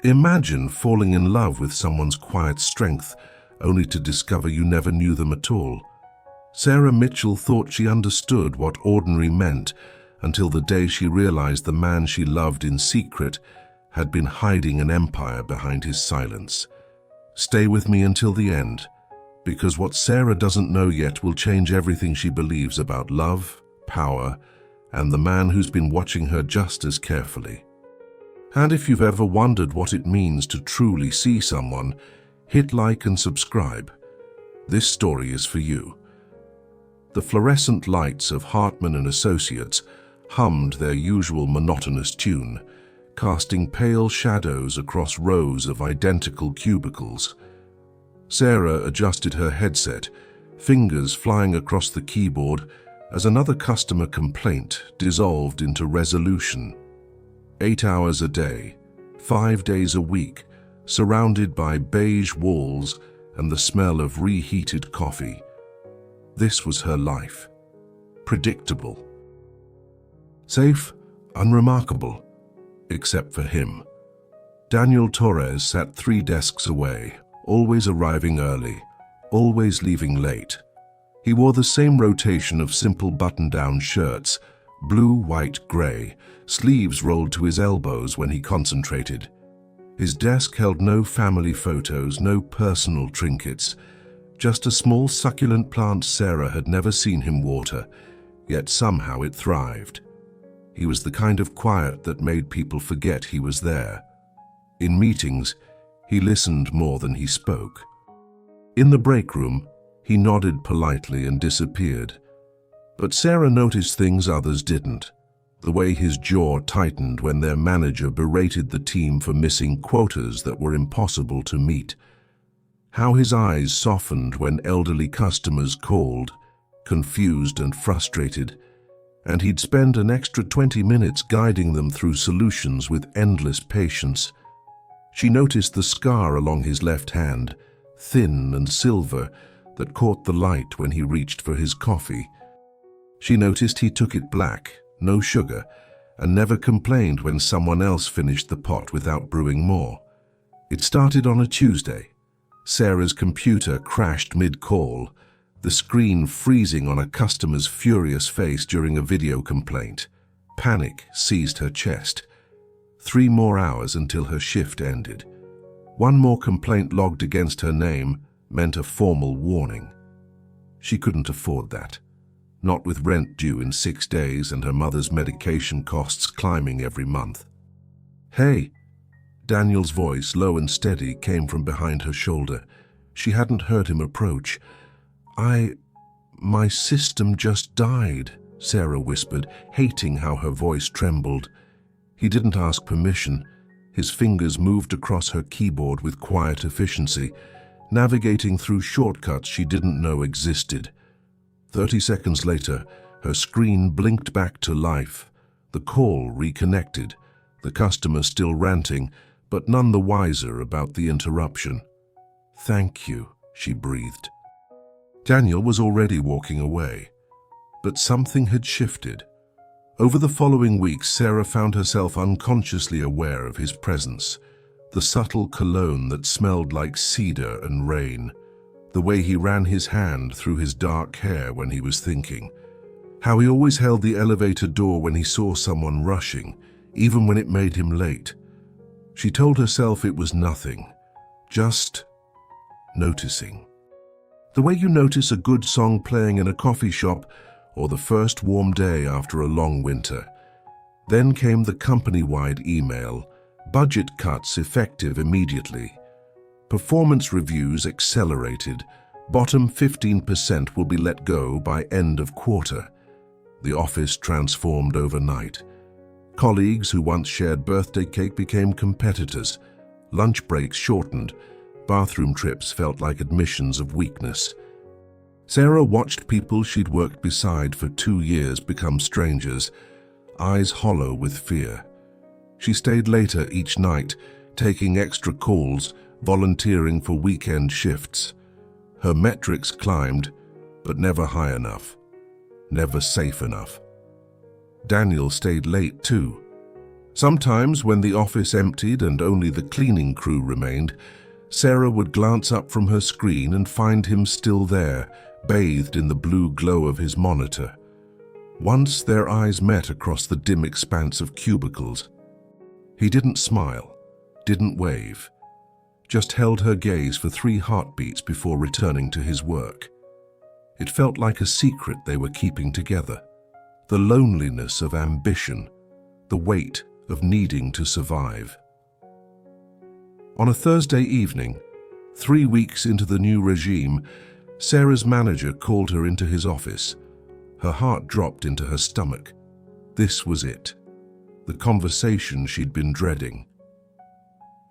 Imagine falling in love with someone's quiet strength, only to discover you never knew them at all. Sarah Mitchell thought she understood what ordinary meant until the day she realized the man she loved in secret had been hiding an empire behind his silence. Stay with me until the end, because what Sarah doesn't know yet will change everything she believes about love, power, and the man who's been watching her just as carefully. And if you've ever wondered what it means to truly see someone, hit like and subscribe. This story is for you. The fluorescent lights of Hartman and Associates hummed their usual monotonous tune, casting pale shadows across rows of identical cubicles. Sarah adjusted her headset, fingers flying across the keyboard as another customer complaint dissolved into resolution. 8 hours a day, 5 days a week, surrounded by beige walls and the smell of reheated coffee. This was her life. Predictable. Safe, unremarkable, except for him. Daniel Torres sat 3 desks away, always arriving early, always leaving late. He wore the same rotation of simple button-down shirts, blue, white, gray, sleeves rolled to his elbows when he concentrated. His desk held no family photos, no personal trinkets, just a small succulent plant Sarah had never seen him water, yet somehow it thrived. He was the kind of quiet that made people forget he was there. In meetings, he listened more than he spoke. In the break room, he nodded politely and disappeared. But Sarah noticed things others didn't. The way his jaw tightened when their manager berated the team for missing quotas that were impossible to meet. How his eyes softened when elderly customers called, confused and frustrated, and he'd spend an extra 20 minutes guiding them through solutions with endless patience. She noticed the scar along his left hand, thin and silver, that caught the light when he reached for his coffee. She noticed he took it black, no sugar, and never complained when someone else finished the pot without brewing more. It started on a Tuesday. Sarah's computer crashed mid-call, the screen freezing on a customer's furious face during a video complaint. Panic seized her chest. 3 more hours until her shift ended. 1 more complaint logged against her name meant a formal warning. She couldn't afford that. Not with rent due in 6 days and her mother's medication costs climbing every month. "Hey!" Daniel's voice, low and steady, came from behind her shoulder. She hadn't heard him approach. My system just died," Sarah whispered, hating how her voice trembled. He didn't ask permission. His fingers moved across her keyboard with quiet efficiency, navigating through shortcuts she didn't know existed. 30 seconds later, her screen blinked back to life. The call reconnected, the customer still ranting, but none the wiser about the interruption. "Thank you," she breathed. Daniel was already walking away, but something had shifted. Over the following weeks, Sarah found herself unconsciously aware of his presence, the subtle cologne that smelled like cedar and rain, the way he ran his hand through his dark hair when he was thinking, how he always held the elevator door when he saw someone rushing, even when it made him late. She told herself it was nothing, just noticing. The way you notice a good song playing in a coffee shop or the first warm day after a long winter. Then came the company-wide email, budget cuts effective immediately. Performance reviews accelerated, bottom 15% will be let go by end of quarter. The office transformed overnight. Colleagues who once shared birthday cake became competitors. Lunch breaks shortened. Bathroom trips felt like admissions of weakness. Sarah watched people she'd worked beside for 2 years become strangers, eyes hollow with fear. She stayed later each night, taking extra calls, volunteering for weekend shifts. Her metrics climbed, but never high enough, never safe enough. Daniel stayed late too. Sometimes, when the office emptied and only the cleaning crew remained, Sarah would glance up from her screen and find him still there, bathed in the blue glow of his monitor. Once their eyes met across the dim expanse of cubicles. He didn't smile, didn't wave, just held her gaze for 3 heartbeats before returning to his work. It felt like a secret they were keeping together. The loneliness of ambition, the weight of needing to survive. On a Thursday evening, 3 weeks into the new regime, Sarah's manager called her into his office. Her heart dropped into her stomach. This was it, the conversation she'd been dreading.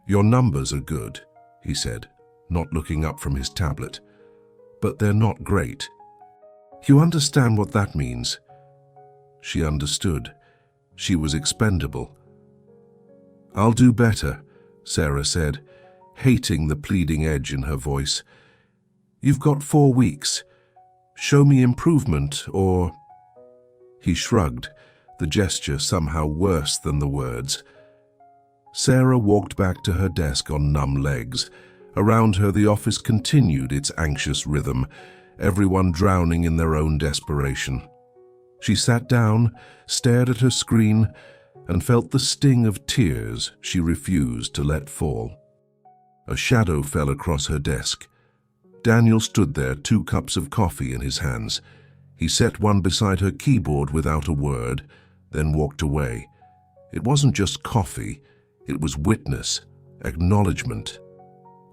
"Your numbers are good," he said, not looking up from his tablet, "but they're not great. You understand what that means?" She understood. She was expendable. "I'll do better," Sarah said, hating the pleading edge in her voice. "You've got 4 weeks. Show me improvement, or—" He shrugged, the gesture somehow worse than the words. Sarah walked back to her desk on numb legs. Around her, the office continued its anxious rhythm, everyone drowning in their own desperation. She sat down, stared at her screen, and felt the sting of tears she refused to let fall. A shadow fell across her desk. Daniel stood there, 2 cups of coffee in his hands. He set one beside her keyboard without a word, then walked away. It wasn't just coffee, it was witness, acknowledgement.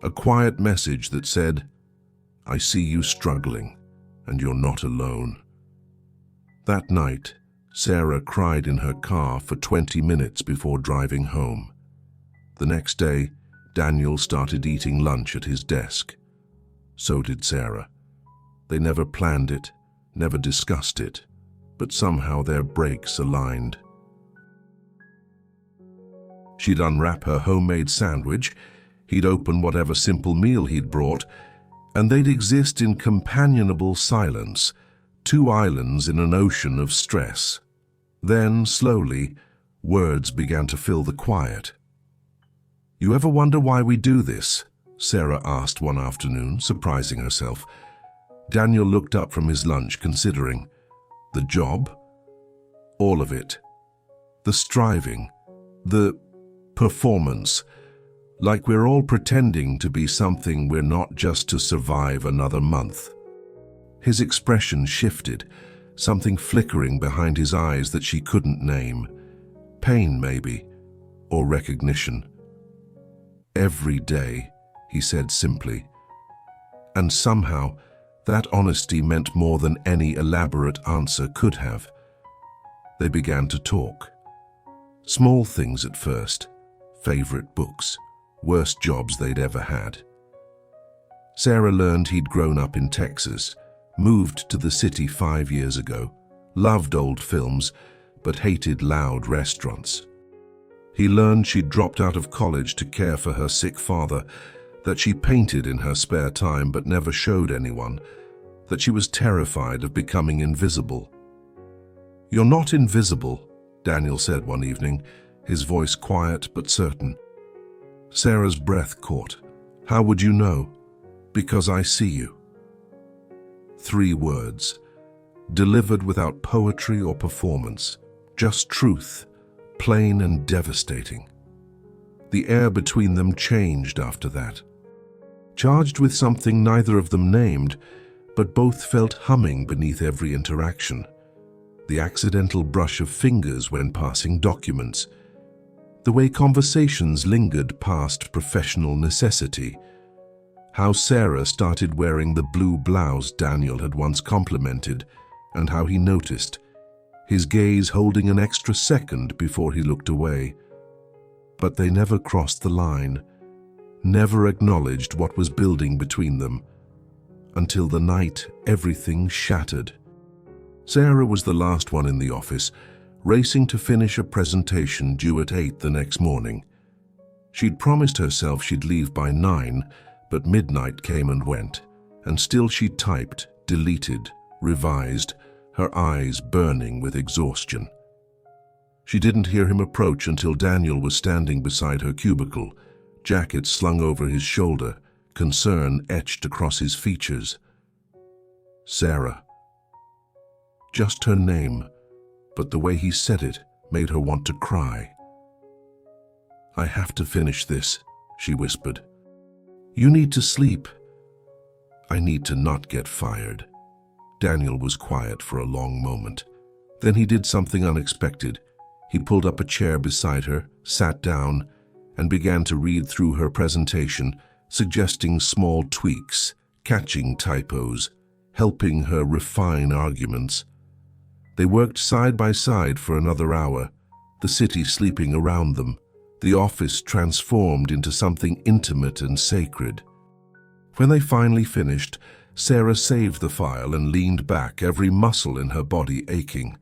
A quiet message that said, "I see you struggling, and you're not alone." That night, Sarah cried in her car for 20 minutes before driving home. The next day, Daniel started eating lunch at his desk. So did Sarah. They never planned it, never discussed it, but somehow their breaks aligned. She'd unwrap her homemade sandwich, he'd open whatever simple meal he'd brought, and they'd exist in companionable silence, 2 islands in an ocean of stress. Then, slowly, words began to fill the quiet. "You ever wonder why we do this?" Sarah asked one afternoon, surprising herself. Daniel looked up from his lunch, considering. The job? All of it. The striving. The performance. Like we're all pretending to be something we're not, just to survive another month. His expression shifted, something flickering behind his eyes that she couldn't name. Pain, maybe, or recognition. "Every day," he said simply. And somehow, that honesty meant more than any elaborate answer could have. They began to talk. Small things at first. Favorite books. Worst jobs they'd ever had. Sarah learned he'd grown up in Texas, moved to the city 5 years ago, loved old films, but hated loud restaurants. He learned she'd dropped out of college to care for her sick father, that she painted in her spare time but never showed anyone, that she was terrified of becoming invisible. "You're not invisible," Daniel said one evening, his voice quiet but certain. Sarah's breath caught. "How would you know?" "Because I see you." 3 words, delivered without poetry or performance, just truth, plain and devastating. The air between them changed after that. Charged with something neither of them named, but both felt humming beneath every interaction. The accidental brush of fingers when passing documents. The way conversations lingered past professional necessity. How Sarah started wearing the blue blouse Daniel had once complimented, and how he noticed, his gaze holding an extra second before he looked away. But they never crossed the line, never acknowledged what was building between them, until the night everything shattered. Sarah was the last one in the office, racing to finish a presentation due at 8 the next morning. She'd promised herself she'd leave by 9, but midnight came and went, and still she typed, deleted, revised, her eyes burning with exhaustion. She didn't hear him approach until Daniel was standing beside her cubicle, jacket slung over his shoulder, concern etched across his features. Sarah. Just her name, but the way he said it made her want to cry. "I have to finish this," she whispered. "You need to sleep." "I need to not get fired." Daniel was quiet for a long moment. Then he did something unexpected. He pulled up a chair beside her, sat down, and began to read through her presentation, suggesting small tweaks, catching typos, helping her refine arguments. They worked side by side for another hour, the city sleeping around them, the office transformed into something intimate and sacred. When they finally finished, Sarah saved the file and leaned back, every muscle in her body aching.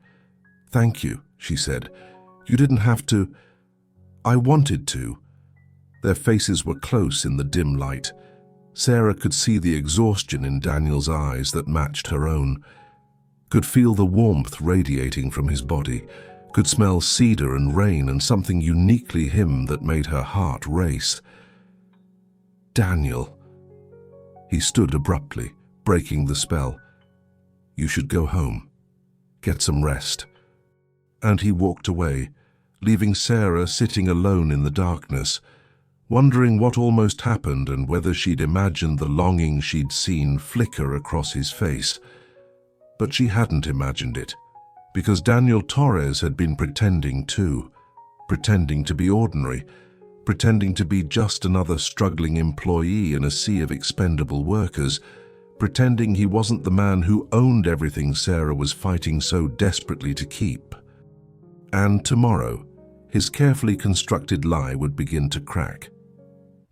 "Thank you," she said. "You didn't have to." "I wanted to." Their faces were close in the dim light. Sarah could see the exhaustion in Daniel's eyes that matched her own, could feel the warmth radiating from his body, could smell cedar and rain and something uniquely him that made her heart race. "Daniel." He stood abruptly, breaking the spell. "You should go home. Get some rest." And he walked away, leaving Sarah sitting alone in the darkness, wondering what almost happened and whether she'd imagined the longing she'd seen flicker across his face. But she hadn't imagined it, because Daniel Torres had been pretending too, pretending to be ordinary, pretending to be just another struggling employee in a sea of expendable workers, pretending he wasn't the man who owned everything Sarah was fighting so desperately to keep. And tomorrow, his carefully constructed lie would begin to crack.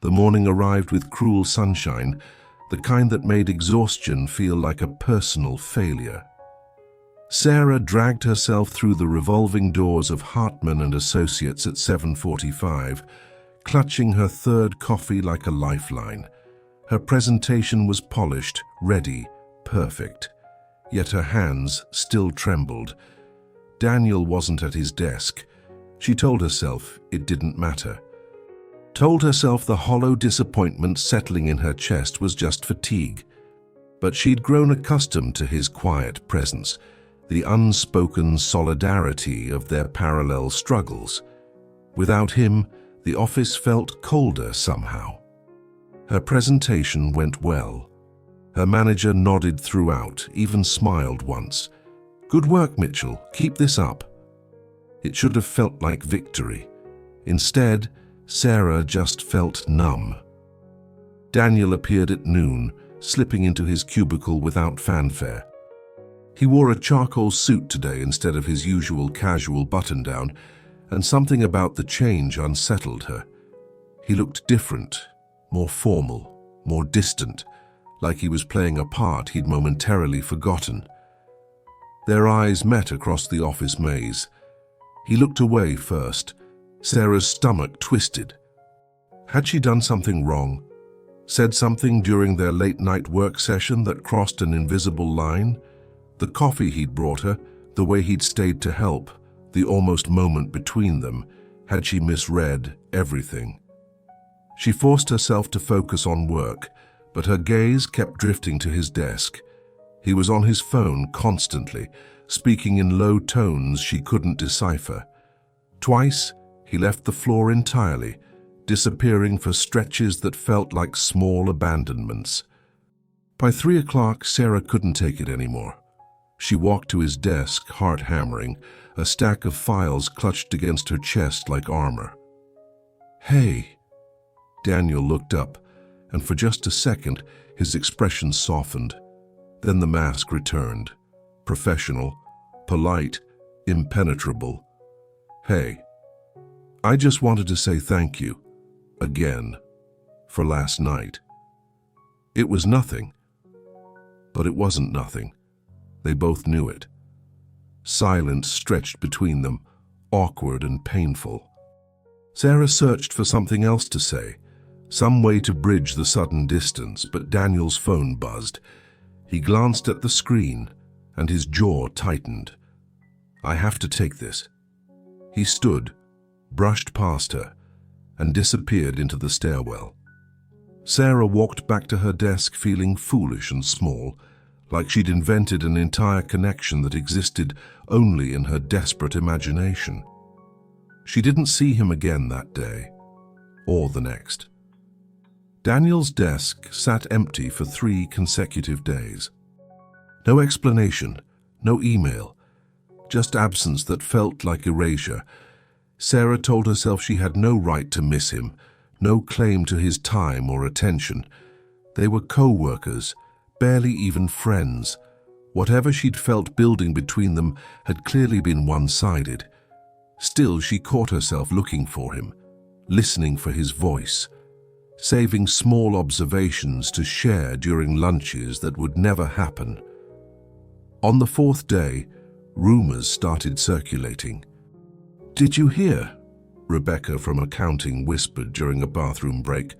The morning arrived with cruel sunshine, the kind that made exhaustion feel like a personal failure. Sarah dragged herself through the revolving doors of Hartman and Associates at 7:45, clutching her third coffee like a lifeline. Her presentation was polished, ready, perfect. Yet her hands still trembled. Daniel wasn't at his desk. She told herself it didn't matter. Told herself the hollow disappointment settling in her chest was just fatigue. But she'd grown accustomed to his quiet presence, the unspoken solidarity of their parallel struggles. Without him, the office felt colder somehow. Her presentation went well. Her manager nodded throughout, even smiled once. "Good work, Mitchell. Keep this up." It should have felt like victory. Instead, Sarah just felt numb. Daniel appeared at noon, slipping into his cubicle without fanfare. He wore a charcoal suit today instead of his usual casual button-down, and something about the change unsettled her. He looked different, more formal, more distant, like he was playing a part he'd momentarily forgotten. Their eyes met across the office maze. He looked away first. Sarah's stomach twisted. Had she done something wrong? Said something during their late-night work session that crossed an invisible line? The coffee he'd brought her, the way he'd stayed to help, the almost moment between them, had she misread everything? She forced herself to focus on work, but her gaze kept drifting to his desk. He was on his phone constantly, speaking in low tones she couldn't decipher. Twice, he left the floor entirely, disappearing for stretches that felt like small abandonments. By 3 o'clock, Sarah couldn't take it anymore. She walked to his desk, heart hammering, a stack of files clutched against her chest like armor. "Hey." Daniel looked up, and for just a second, his expression softened. Then the mask returned, professional, polite, impenetrable. "Hey, I just wanted to say thank you, again, for last night." It was nothing, but it wasn't nothing. They both knew it. Silence stretched between them, awkward and painful. Sarah searched for something else to say, some way to bridge the sudden distance, but Daniel's phone buzzed. He glanced at the screen, and his jaw tightened. "I have to take this." He stood, brushed past her, and disappeared into the stairwell. Sarah walked back to her desk feeling foolish and small, like she'd invented an entire connection that existed only in her desperate imagination. She didn't see him again that day, or the next. Daniel's desk sat empty for 3 consecutive days. No explanation, no email, just absence that felt like erasure. Sarah told herself she had no right to miss him, no claim to his time or attention. They were co-workers, barely even friends. Whatever she'd felt building between them had clearly been one-sided. Still, she caught herself looking for him, listening for his voice, saving small observations to share during lunches that would never happen. On the 4th day, rumors started circulating. "Did you hear?" Rebecca from accounting whispered during a bathroom break.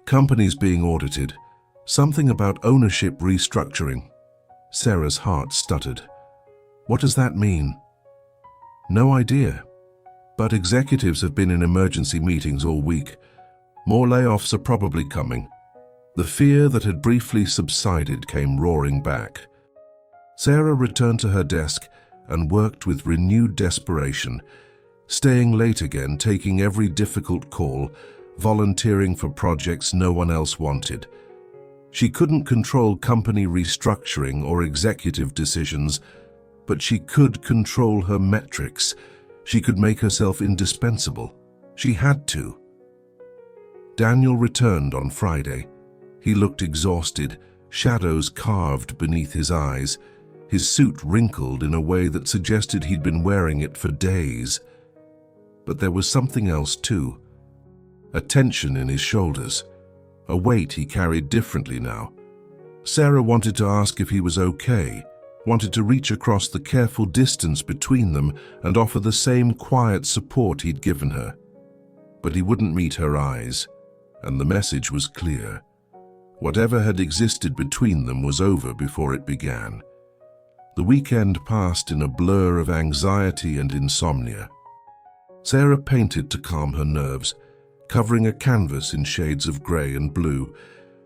"Companies being audited. Something about ownership restructuring." Sarah's heart stuttered. "What does that mean?" "No idea. But executives have been in emergency meetings all week. More layoffs are probably coming." The fear that had briefly subsided came roaring back. Sarah returned to her desk and worked with renewed desperation, staying late again, taking every difficult call, volunteering for projects no one else wanted. She couldn't control company restructuring or executive decisions, but she could control her metrics. She could make herself indispensable. She had to. Daniel returned on Friday. He looked exhausted, shadows carved beneath his eyes, his suit wrinkled in a way that suggested he'd been wearing it for days. But there was something else too. A tension in his shoulders, a weight he carried differently now. Sarah wanted to ask if he was okay, wanted to reach across the careful distance between them and offer the same quiet support he'd given her. But he wouldn't meet her eyes, and the message was clear. Whatever had existed between them was over before it began. The weekend passed in a blur of anxiety and insomnia. Sarah painted to calm her nerves, covering a canvas in shades of grey and blue,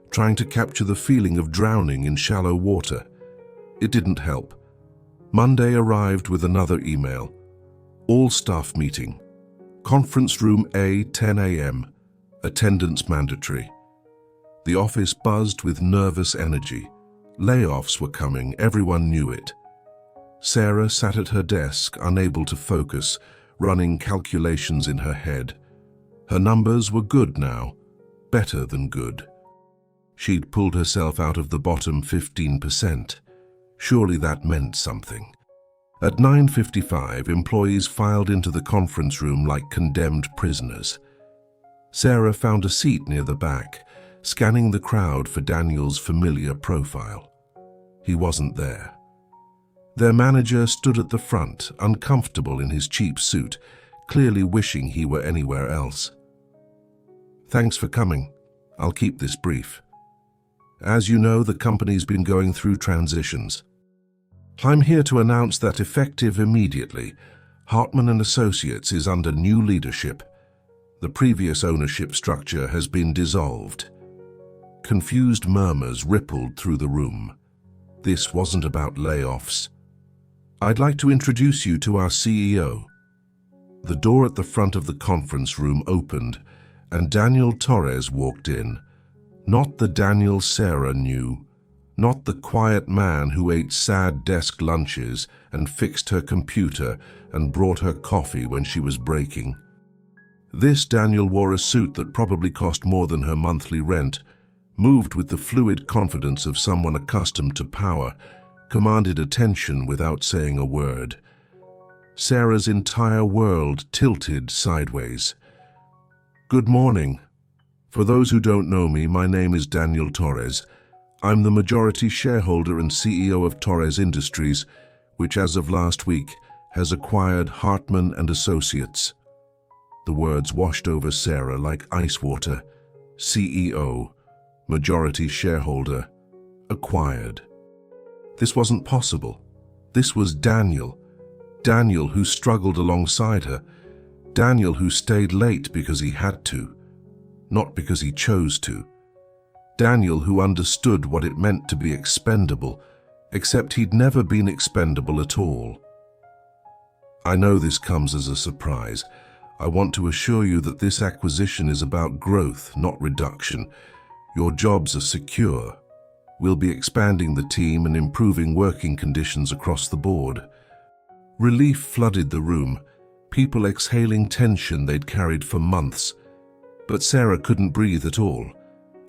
trying to capture the feeling of drowning in shallow water. It didn't help. Monday arrived with another email. All staff meeting. Conference room A, 10 a.m. Attendance mandatory. The office buzzed with nervous energy. Layoffs were coming, everyone knew it. Sarah sat at her desk, unable to focus, running calculations in her head. Her numbers were good now, better than good. She'd pulled herself out of the bottom 15%. Surely that meant something. At 9:55, employees filed into the conference room like condemned prisoners. Sarah found a seat near the back, scanning the crowd for Daniel's familiar profile. He wasn't there. Their manager stood at the front, uncomfortable in his cheap suit, clearly wishing he were anywhere else. "Thanks for coming. I'll keep this brief. As you know, the company's been going through transitions. I'm here to announce that effective immediately, Hartman & Associates is under new leadership. The previous ownership structure has been dissolved." Confused murmurs rippled through the room. This wasn't about layoffs. "I'd like to introduce you to our CEO." The door at the front of the conference room opened, and Daniel Torres walked in. Not the Daniel Sarah knew, not the quiet man who ate sad desk lunches and fixed her computer and brought her coffee when she was breaking. This Daniel wore a suit that probably cost more than her monthly rent, moved with the fluid confidence of someone accustomed to power, commanded attention without saying a word. Sarah's entire world tilted sideways. "Good morning. For those who don't know me, my name is Daniel Torres. I'm the majority shareholder and CEO of Torres Industries, which as of last week has acquired Hartman & Associates." The words washed over Sarah like ice water. CEO, majority shareholder, acquired. This wasn't possible. This was Daniel. Daniel, who struggled alongside her, Daniel who stayed late because he had to, not because he chose to. Daniel who understood what it meant to be expendable, except he'd never been expendable at all. I know this comes as a surprise. I want to assure you that this acquisition is about growth, not reduction. Your jobs are secure. We'll be expanding the team and improving working conditions across the board. Relief flooded the room, people exhaling tension they'd carried for months. But Sarah couldn't breathe at all.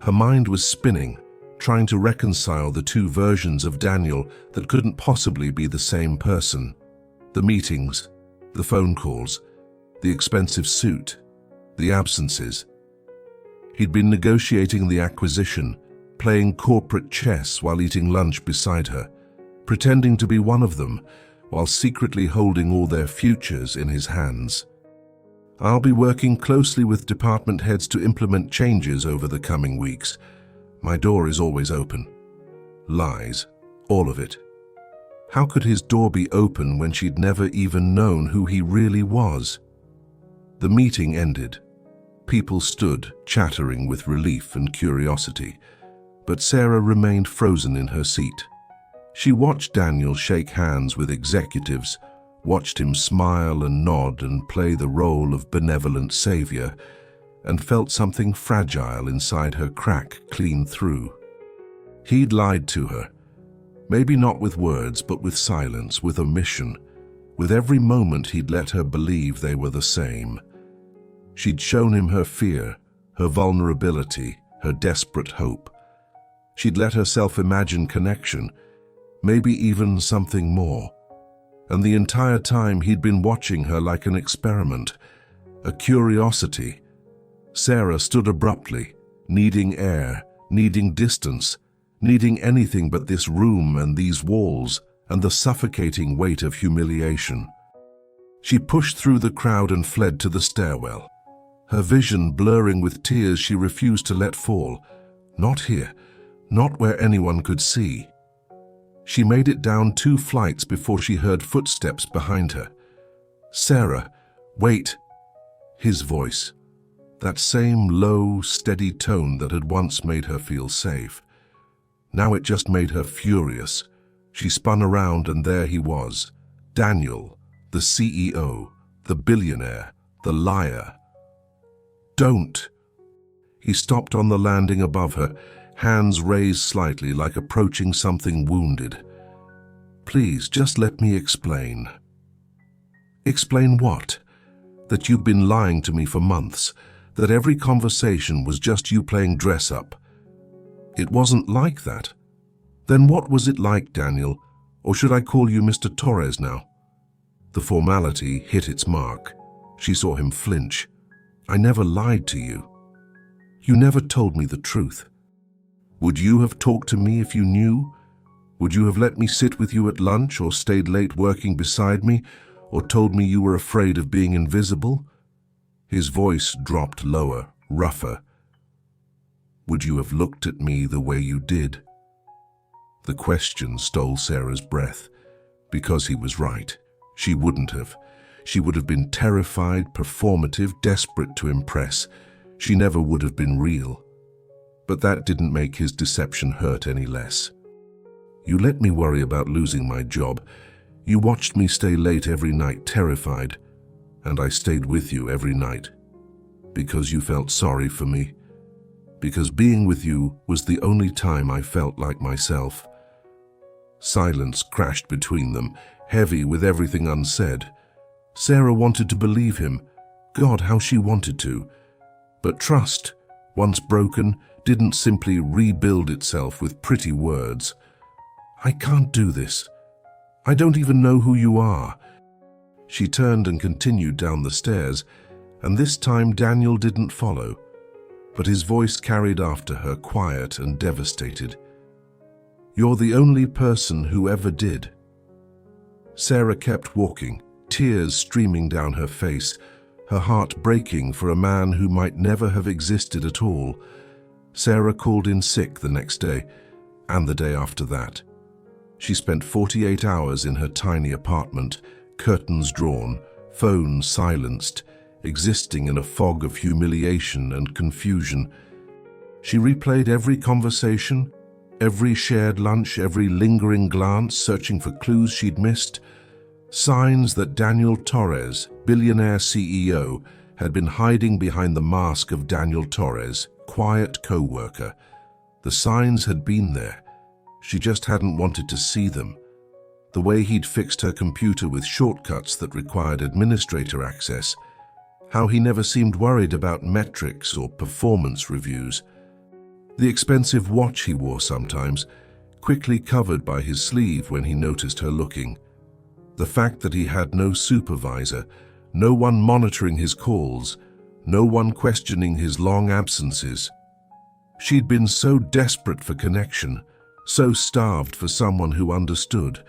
Her mind was spinning, trying to reconcile the two versions of Daniel that couldn't possibly be the same person. The meetings, the phone calls, the expensive suit, the absences. He'd been negotiating the acquisition, playing corporate chess while eating lunch beside her, pretending to be one of them, while secretly holding all their futures in his hands. I'll be working closely with department heads to implement changes over the coming weeks. My door is always open. Lies, all of it. How could his door be open when she'd never even known who he really was? The meeting ended. People stood, chattering with relief and curiosity, but Sarah remained frozen in her seat. She watched Daniel shake hands with executives, watched him smile and nod and play the role of benevolent savior, and felt something fragile inside her crack clean through. He'd lied to her. Maybe not with words, but with silence, with omission. With every moment he'd let her believe they were the same. She'd shown him her fear, her vulnerability, her desperate hope. She'd let herself imagine connection, maybe even something more. And the entire time he'd been watching her like an experiment, a curiosity. Sarah stood abruptly, needing air, needing distance, needing anything but this room and these walls and the suffocating weight of humiliation. She pushed through the crowd and fled to the stairwell. Her vision blurring with tears she refused to let fall. Not here, not where anyone could see. She made it down 2 flights before she heard footsteps behind her. "Sarah, wait!" His voice. That same low, steady tone that had once made her feel safe. Now it just made her furious. She spun around and there he was. Daniel, the CEO, the billionaire, the liar. "Don't!" He stopped on the landing above her, hands raised slightly like approaching something wounded. "Please, just let me explain." "Explain what? That you've been lying to me for months, that every conversation was just you playing dress-up. It wasn't like that. Then what was it like, Daniel? Or should I call you Mr. Torres now?" The formality hit its mark. She saw him flinch. "I never lied to you. You never told me the truth. Would you have talked to me if you knew? Would you have let me sit with you at lunch or stayed late working beside me or told me you were afraid of being invisible?" His voice dropped lower, rougher. "Would you have looked at me the way you did?" The question stole Sarah's breath. Because he was right. She wouldn't have. She would have been terrified, performative, desperate to impress. She never would have been real. But that didn't make his deception hurt any less. "You let me worry about losing my job. You watched me stay late every night, terrified. And I stayed with you every night. Because you felt sorry for me. Because being with you was the only time I felt like myself." Silence crashed between them, heavy with everything unsaid. Sarah wanted to believe him. God, how she wanted to. But trust, once broken, didn't simply rebuild itself with pretty words. "I can't do this. I don't even know who you are." She turned and continued down the stairs, and this time Daniel didn't follow. But his voice carried after her, quiet and devastated. "You're the only person who ever did." Sarah kept walking, tears streaming down her face, her heart breaking for a man who might never have existed at all. Sarah called in sick the next day, and the day after that. She spent 48 hours in her tiny apartment, curtains drawn, phone silenced, existing in a fog of humiliation and confusion. She replayed every conversation, every shared lunch, every lingering glance, searching for clues she'd missed, signs that Daniel Torres, billionaire CEO, had been hiding behind the mask of Daniel Torres, quiet co-worker. The signs had been there. She just hadn't wanted to see them. The way he'd fixed her computer with shortcuts that required administrator access, how he never seemed worried about metrics or performance reviews. The expensive watch he wore sometimes, quickly covered by his sleeve when he noticed her looking. The fact that he had no supervisor, no one monitoring his calls, no one questioning his long absences. She'd been so desperate for connection, so starved for someone who understood,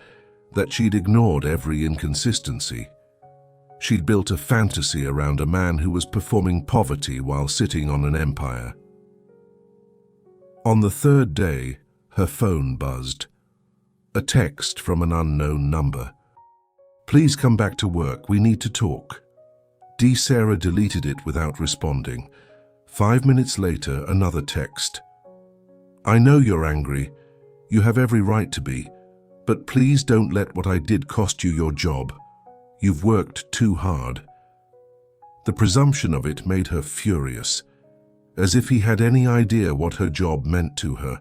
that she'd ignored every inconsistency. She'd built a fantasy around a man who was performing poverty while sitting on an empire. On the third day, her phone buzzed. A text from an unknown number. "Please come back to work, we need to talk." Sarah deleted it without responding. 5 minutes later, another text. "I know you're angry. You have every right to be. But please don't let what I did cost you your job. You've worked too hard." The presumption of it made her furious, as if he had any idea what her job meant to her,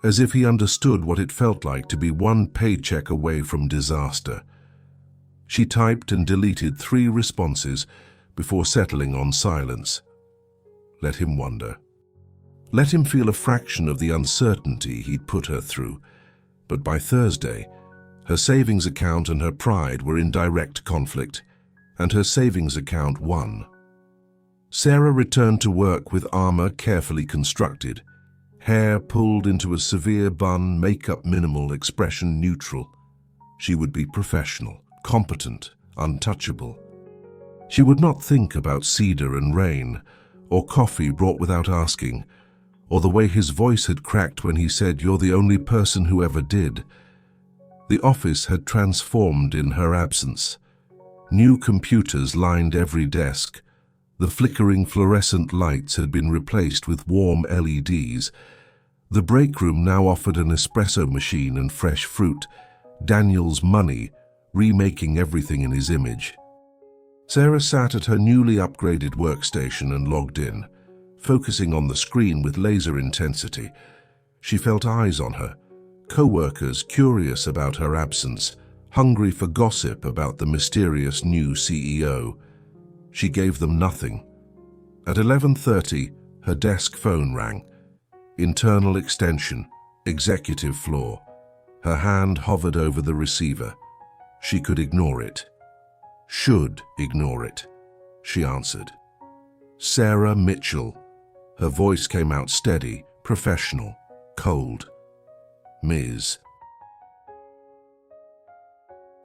as if he understood what it felt like to be one paycheck away from disaster. She typed and deleted 3 responses before settling on silence. Let him wonder. Let him feel a fraction of the uncertainty he'd put her through. But by Thursday, her savings account and her pride were in direct conflict, and her savings account won. Sarah returned to work with armor carefully constructed, hair pulled into a severe bun, makeup minimal, expression neutral. She would be professional, competent, untouchable. She would not think about cedar and rain, or coffee brought without asking, or the way his voice had cracked when he said, "You're the only person who ever did." The office had transformed in her absence. New computers lined every desk. The flickering fluorescent lights had been replaced with warm LEDs. The break room now offered an espresso machine and fresh fruit. Daniel's money, remaking everything in his image. Sarah sat at her newly upgraded workstation and logged in, focusing on the screen with laser intensity. She felt eyes on her, co-workers curious about her absence, hungry for gossip about the mysterious new CEO. She gave them nothing. At 11:30, her desk phone rang. Internal extension, executive floor. Her hand hovered over the receiver. She could ignore it. Should ignore it, she answered. Sarah Mitchell. Her voice came out steady, professional, cold. "Ms.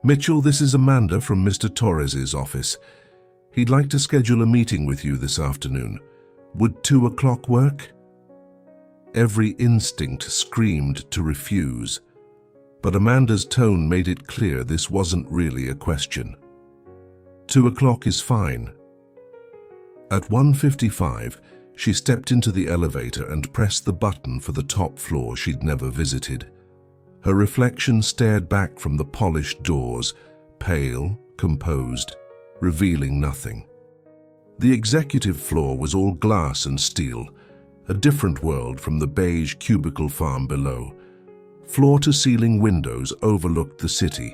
Mitchell, this is Amanda from Mr. Torres's office. He'd like to schedule a meeting with you this afternoon. Would 2 o'clock work?" Every instinct screamed to refuse, but Amanda's tone made it clear this wasn't really a question. 2 o'clock is fine. At 1:55, she stepped into the elevator and pressed the button for the top floor she'd never visited. Her reflection stared back from the polished doors, pale, composed, revealing nothing. The executive floor was all glass and steel, a different world from the beige cubicle farm below. Floor-to-ceiling windows overlooked the city.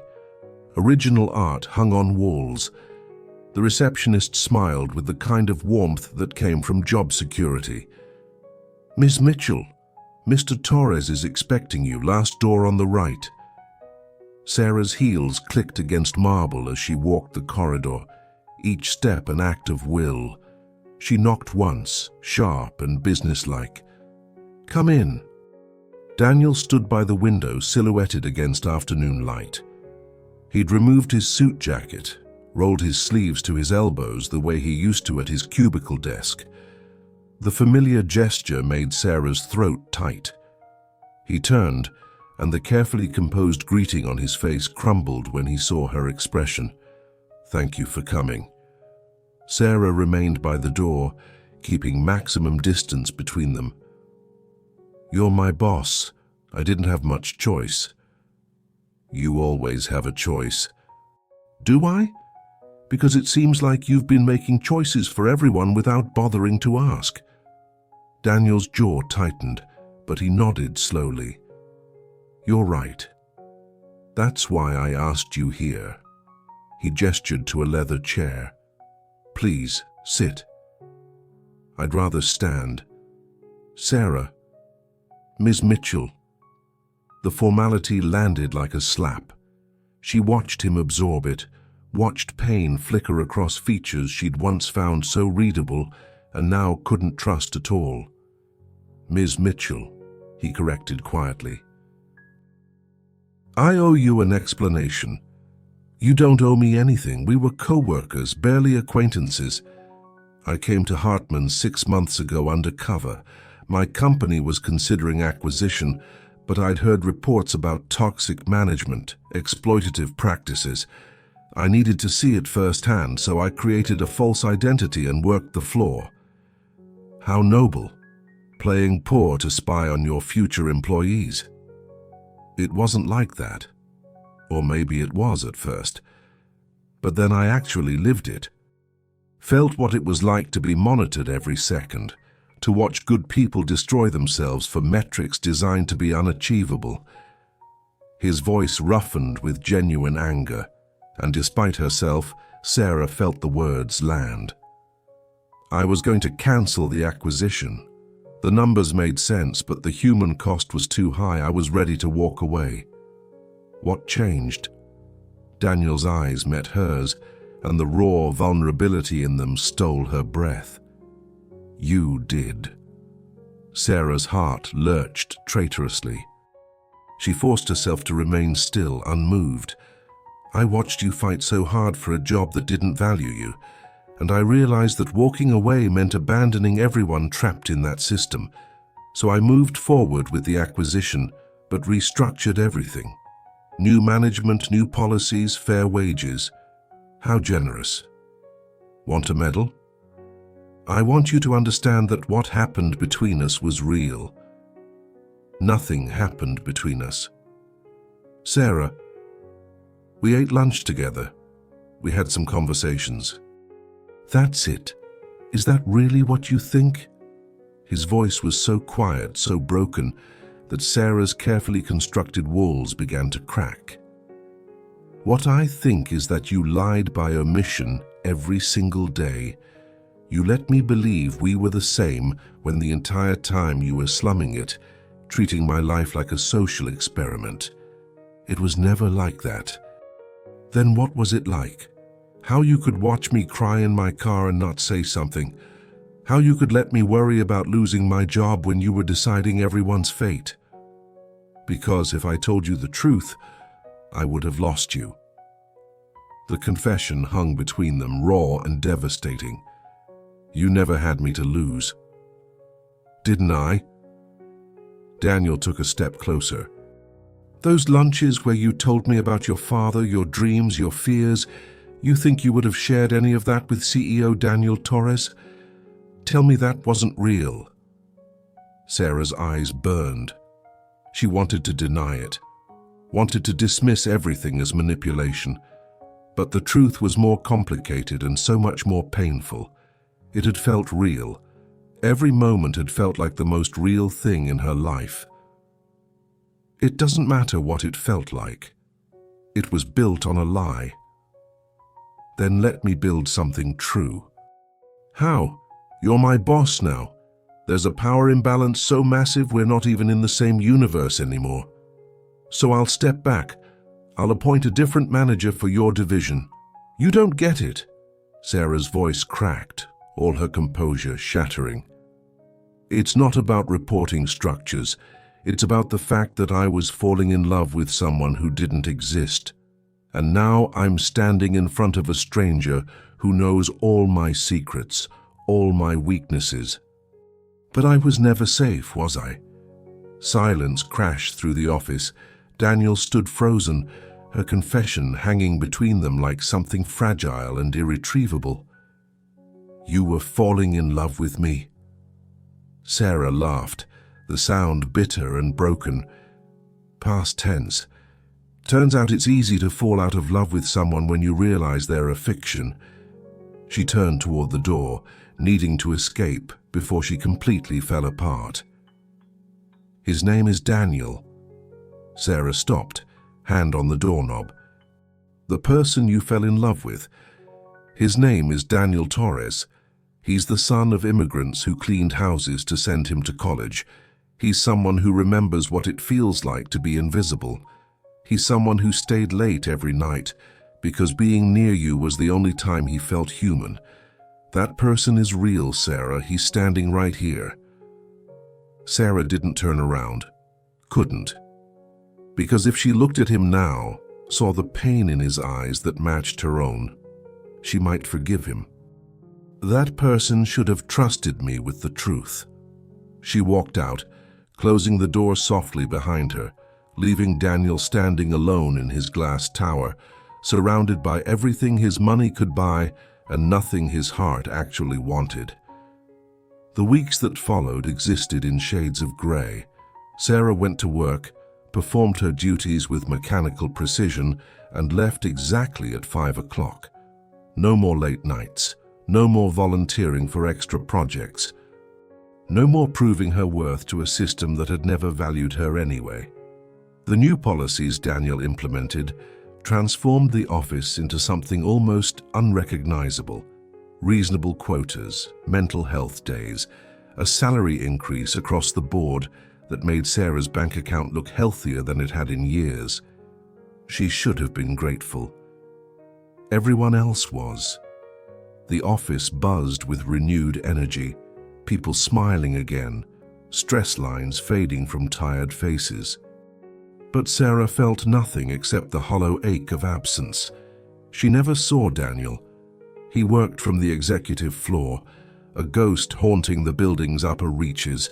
Original art hung on walls. The receptionist smiled with the kind of warmth that came from job security. "Miss Mitchell, Mr. Torres is expecting you, last door on the right." Sarah's heels clicked against marble as she walked the corridor, each step an act of will. She knocked once, sharp and businesslike. "Come in." Daniel stood by the window, silhouetted against afternoon light. He'd removed his suit jacket, rolled his sleeves to his elbows the way he used to at his cubicle desk. The familiar gesture made Sarah's throat tight. He turned, and the carefully composed greeting on his face crumbled when he saw her expression. "Thank you for coming." Sarah remained by the door, keeping maximum distance between them. "You're my boss. I didn't have much choice." "You always have a choice." "Do I? Because it seems like you've been making choices for everyone without bothering to ask." Daniel's jaw tightened, but he nodded slowly. "You're right. That's why I asked you here." He gestured to a leather chair. "Please, sit." "I'd rather stand." "Sarah." "Ms. Mitchell." The formality landed like a slap. She watched him absorb it, watched pain flicker across features she'd once found so readable and now couldn't trust at all. "Ms. Mitchell," he corrected quietly. "I owe you an explanation." "You don't owe me anything. We were co-workers, barely acquaintances. I came to Hartman 6 months ago undercover. My company was considering acquisition, but I'd heard reports about toxic management, exploitative practices. I needed to see it firsthand, so I created a false identity and worked the floor." "How noble, playing poor to spy on your future employees." "It wasn't like that. Or maybe it was at first. But then I actually lived it. Felt what it was like to be monitored every second, to watch good people destroy themselves for metrics designed to be unachievable." His voice roughened with genuine anger, and despite herself, Sarah felt the words land. "I was going to cancel the acquisition. The numbers made sense, but the human cost was too high. I was ready to walk away." "What changed?" Daniel's eyes met hers, and the raw vulnerability in them stole her breath. "You did." Sarah's heart lurched traitorously. She forced herself to remain still, unmoved. "I watched you fight so hard for a job that didn't value you, and I realized that walking away meant abandoning everyone trapped in that system. So I moved forward with the acquisition, but restructured everything. New management, new policies, fair wages. How generous. Want a medal? I want you to understand that what happened between us was real. Nothing happened between us. Sarah, we ate lunch together. We had some conversations. That's it. Is that really what you think?" His voice was so quiet, so broken, that Sarah's carefully constructed walls began to crack. "What I think is that you lied by omission every single day. You let me believe we were the same when the entire time you were slumming it, treating my life like a social experiment. It was never like that. Then what was it like? How you could watch me cry in my car and not say something? How you could let me worry about losing my job when you were deciding everyone's fate? Because if I told you the truth, I would have lost you." The confession hung between them, raw and devastating. "You never had me to lose." "Didn't I?" Daniel took a step closer. "Those lunches where you told me about your father, your dreams, your fears, you think you would have shared any of that with CEO Daniel Torres? Tell me that wasn't real." Sarah's eyes burned. She wanted to deny it, wanted to dismiss everything as manipulation. But the truth was more complicated and so much more painful. It had felt real. Every moment had felt like the most real thing in her life. It doesn't matter what it felt like. It was built on a lie. Then let me build something true. How? You're my boss now. There's a power imbalance so massive we're not even in the same universe anymore. So I'll step back. I'll appoint a different manager for your division. You don't get it. Sarah's voice cracked, all her composure shattering. It's not about reporting structures. It's about the fact that I was falling in love with someone who didn't exist. And now I'm standing in front of a stranger who knows all my secrets, all my weaknesses. But I was never safe, was I? Silence crashed through the office. Daniel stood frozen, her confession hanging between them like something fragile and irretrievable. You were falling in love with me." Sarah laughed, the sound bitter and broken. Past tense. Turns out it's easy to fall out of love with someone when you realize they're a fiction. She turned toward the door, needing to escape before she completely fell apart. "His name is Daniel." Sarah stopped, hand on the doorknob. "The person you fell in love with. His name is Daniel Torres. He's the son of immigrants who cleaned houses to send him to college. He's someone who remembers what it feels like to be invisible. He's someone who stayed late every night because being near you was the only time he felt human. That person is real, Sarah. He's standing right here." Sarah didn't turn around. Couldn't. Because if she looked at him now, saw the pain in his eyes that matched her own, she might forgive him. "That person should have trusted me with the truth." She walked out, closing the door softly behind her, leaving Daniel standing alone in his glass tower, surrounded by everything his money could buy and nothing his heart actually wanted. The weeks that followed existed in shades of gray. Sarah went to work, performed her duties with mechanical precision, and left exactly at 5 o'clock. No more late nights, no more volunteering for extra projects, no more proving her worth to a system that had never valued her anyway. The new policies Daniel implemented transformed the office into something almost unrecognizable. Reasonable quotas, mental health days, a salary increase across the board that made Sarah's bank account look healthier than it had in years. She should have been grateful. Everyone else was. The office buzzed with renewed energy, people smiling again, stress lines fading from tired faces. But Sarah felt nothing except the hollow ache of absence. She never saw Daniel. He worked from the executive floor, a ghost haunting the building's upper reaches.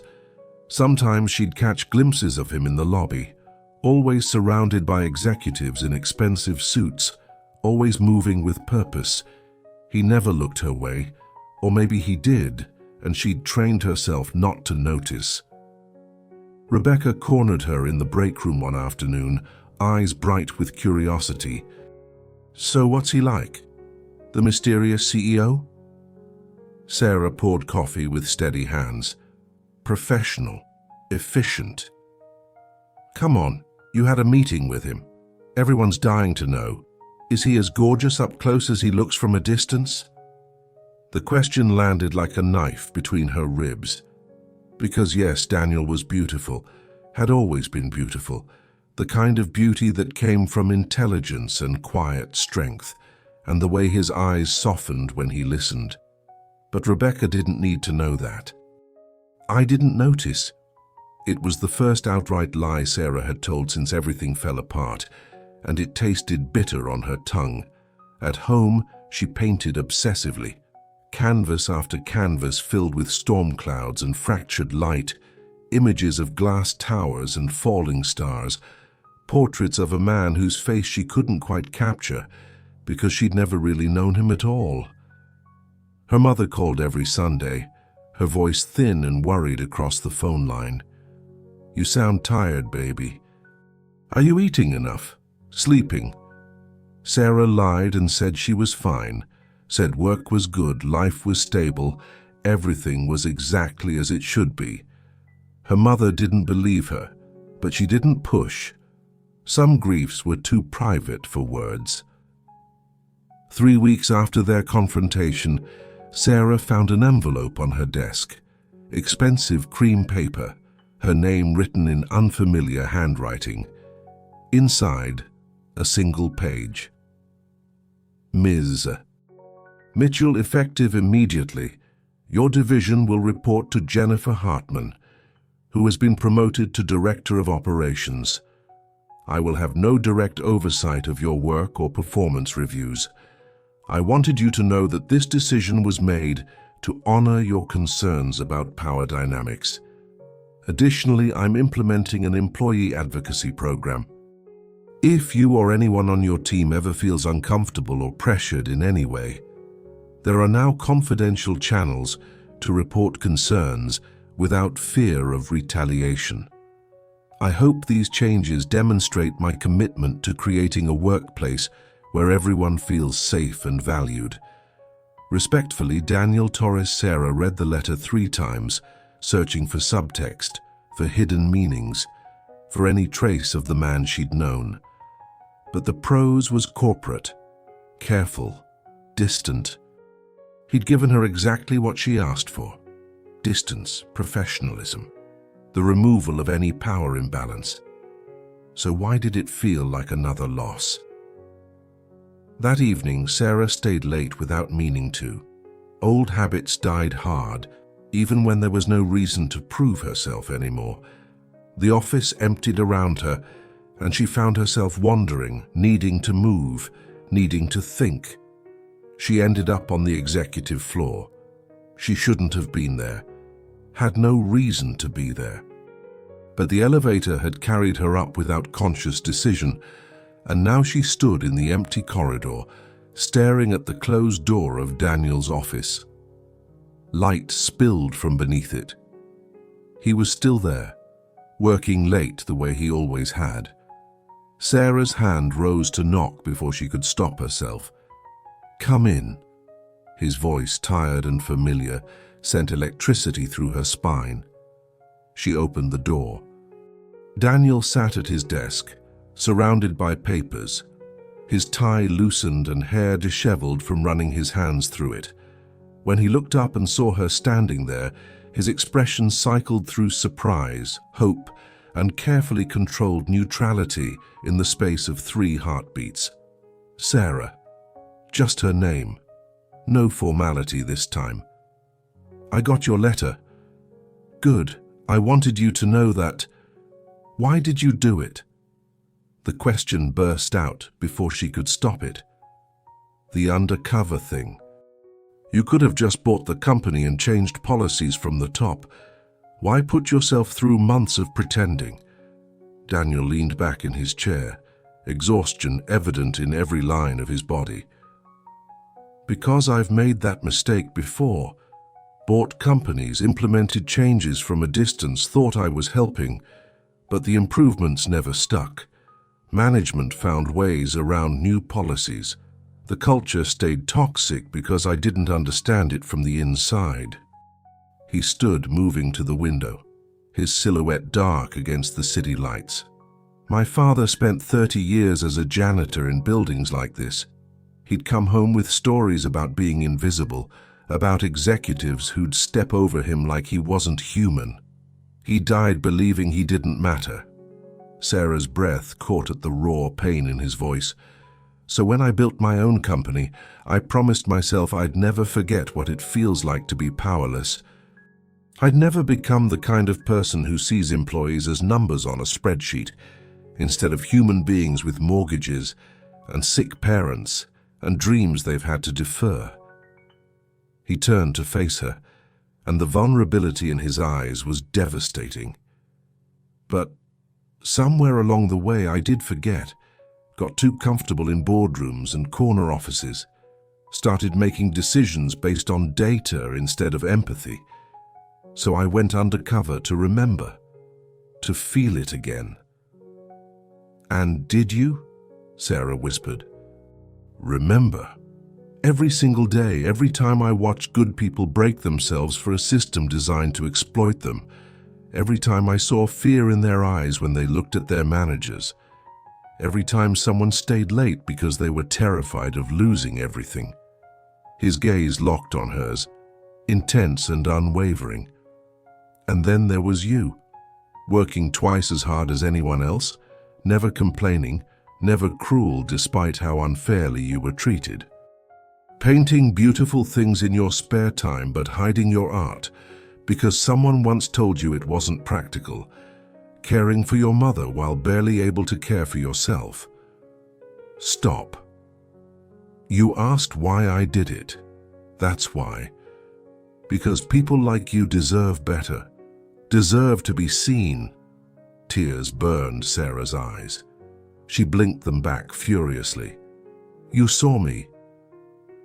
Sometimes she'd catch glimpses of him in the lobby, always surrounded by executives in expensive suits, always moving with purpose. He never looked her way, or maybe he did, and she'd trained herself not to notice. Rebecca cornered her in the break room one afternoon, eyes bright with curiosity. "So what's he like? The mysterious CEO?" Sarah poured coffee with steady hands. "Professional, efficient." "Come on, you had a meeting with him. Everyone's dying to know. Is he as gorgeous up close as he looks from a distance?" The question landed like a knife between her ribs. Because yes, Daniel was beautiful, had always been beautiful, the kind of beauty that came from intelligence and quiet strength, and the way his eyes softened when he listened. But Rebecca didn't need to know that. "I didn't notice." It was the first outright lie Sarah had told since everything fell apart, and it tasted bitter on her tongue. At home, she painted obsessively. Canvas after canvas filled with storm clouds and fractured light, images of glass towers and falling stars, portraits of a man whose face she couldn't quite capture because she'd never really known him at all. Her mother called every Sunday, her voice thin and worried across the phone line. "You sound tired, baby. Are you eating enough? Sleeping?" Sarah lied and said she was fine, said work was good, life was stable, everything was exactly as it should be. Her mother didn't believe her, but she didn't push. Some griefs were too private for words. 3 weeks after their confrontation, Sarah found an envelope on her desk. Expensive cream paper, her name written in unfamiliar handwriting. Inside, a single page. Ms. Mitchell, effective immediately, your division will report to Jennifer Hartman, who has been promoted to Director of Operations. I will have no direct oversight of your work or performance reviews. I wanted you to know that this decision was made to honor your concerns about power dynamics. Additionally, I'm implementing an employee advocacy program. If you or anyone on your team ever feels uncomfortable or pressured in any way, There are now confidential channels to report concerns without fear of retaliation. I hope these changes demonstrate my commitment to creating a workplace where everyone feels safe and valued. Respectfully, Daniel Torres. Sarah read the letter 3 times, searching for subtext, for hidden meanings, for any trace of the man she'd known. But the prose was corporate, careful, distant. He'd given her exactly what she asked for: distance, professionalism, the removal of any power imbalance. So why did it feel like another loss? That evening, Sarah stayed late without meaning to. Old habits died hard, even when there was no reason to prove herself anymore. The office emptied around her, and she found herself wandering, needing to move, needing to think. She ended up on the executive floor. She shouldn't have been there, had no reason to be there. But the elevator had carried her up without conscious decision, and now she stood in the empty corridor, staring at the closed door of Daniel's office. Light spilled from beneath it. He was still there, working late the way he always had. Sarah's hand rose to knock before she could stop herself. "Come in." His voice, tired and familiar, sent electricity through her spine. She opened the door. Daniel sat at his desk, surrounded by papers, his tie loosened and hair disheveled from running his hands through it. When he looked up and saw her standing there, his expression cycled through surprise, hope, and carefully controlled neutrality in the space of 3 heartbeats. Sarah. Just her name. No formality this time. "I got your letter." "Good. I wanted you to know that." "Why did you do it?" The question burst out before she could stop it. "The undercover thing. You could have just bought the company and changed policies from the top. Why put yourself through months of pretending?" Daniel leaned back in his chair, exhaustion evident in every line of his body. "Because I've made that mistake before. Bought companies, implemented changes from a distance, thought I was helping, but the improvements never stuck. Management found ways around new policies. The culture stayed toxic because I didn't understand it from the inside." He stood, moving to the window, his silhouette dark against the city lights. "My father spent 30 years as a janitor in buildings like this. He'd come home with stories about being invisible, about executives who'd step over him like he wasn't human. He died believing he didn't matter." Sarah's breath caught at the raw pain in his voice. "So when I built my own company, I promised myself I'd never forget what it feels like to be powerless. I'd never become the kind of person who sees employees as numbers on a spreadsheet, instead of human beings with mortgages and sick parents and dreams they've had to defer." He turned to face her, and the vulnerability in his eyes was devastating. "But somewhere along the way I did forget, got too comfortable in boardrooms and corner offices, started making decisions based on data instead of empathy. So I went undercover to remember, to feel it again." "And did you?" Sarah whispered. "Remember. Every single day, every time I watched good people break themselves for a system designed to exploit them, every time I saw fear in their eyes when they looked at their managers, every time someone stayed late because they were terrified of losing everything." His gaze locked on hers, intense and unwavering. "And then there was you, working twice as hard as anyone else, never complaining, never cruel despite how unfairly you were treated. Painting beautiful things in your spare time but hiding your art because someone once told you it wasn't practical. Caring for your mother while barely able to care for yourself." "Stop. You asked why I did it. That's why. Because people like you deserve better, deserve to be seen." Tears burned Sarah's eyes. She blinked them back furiously. "You saw me.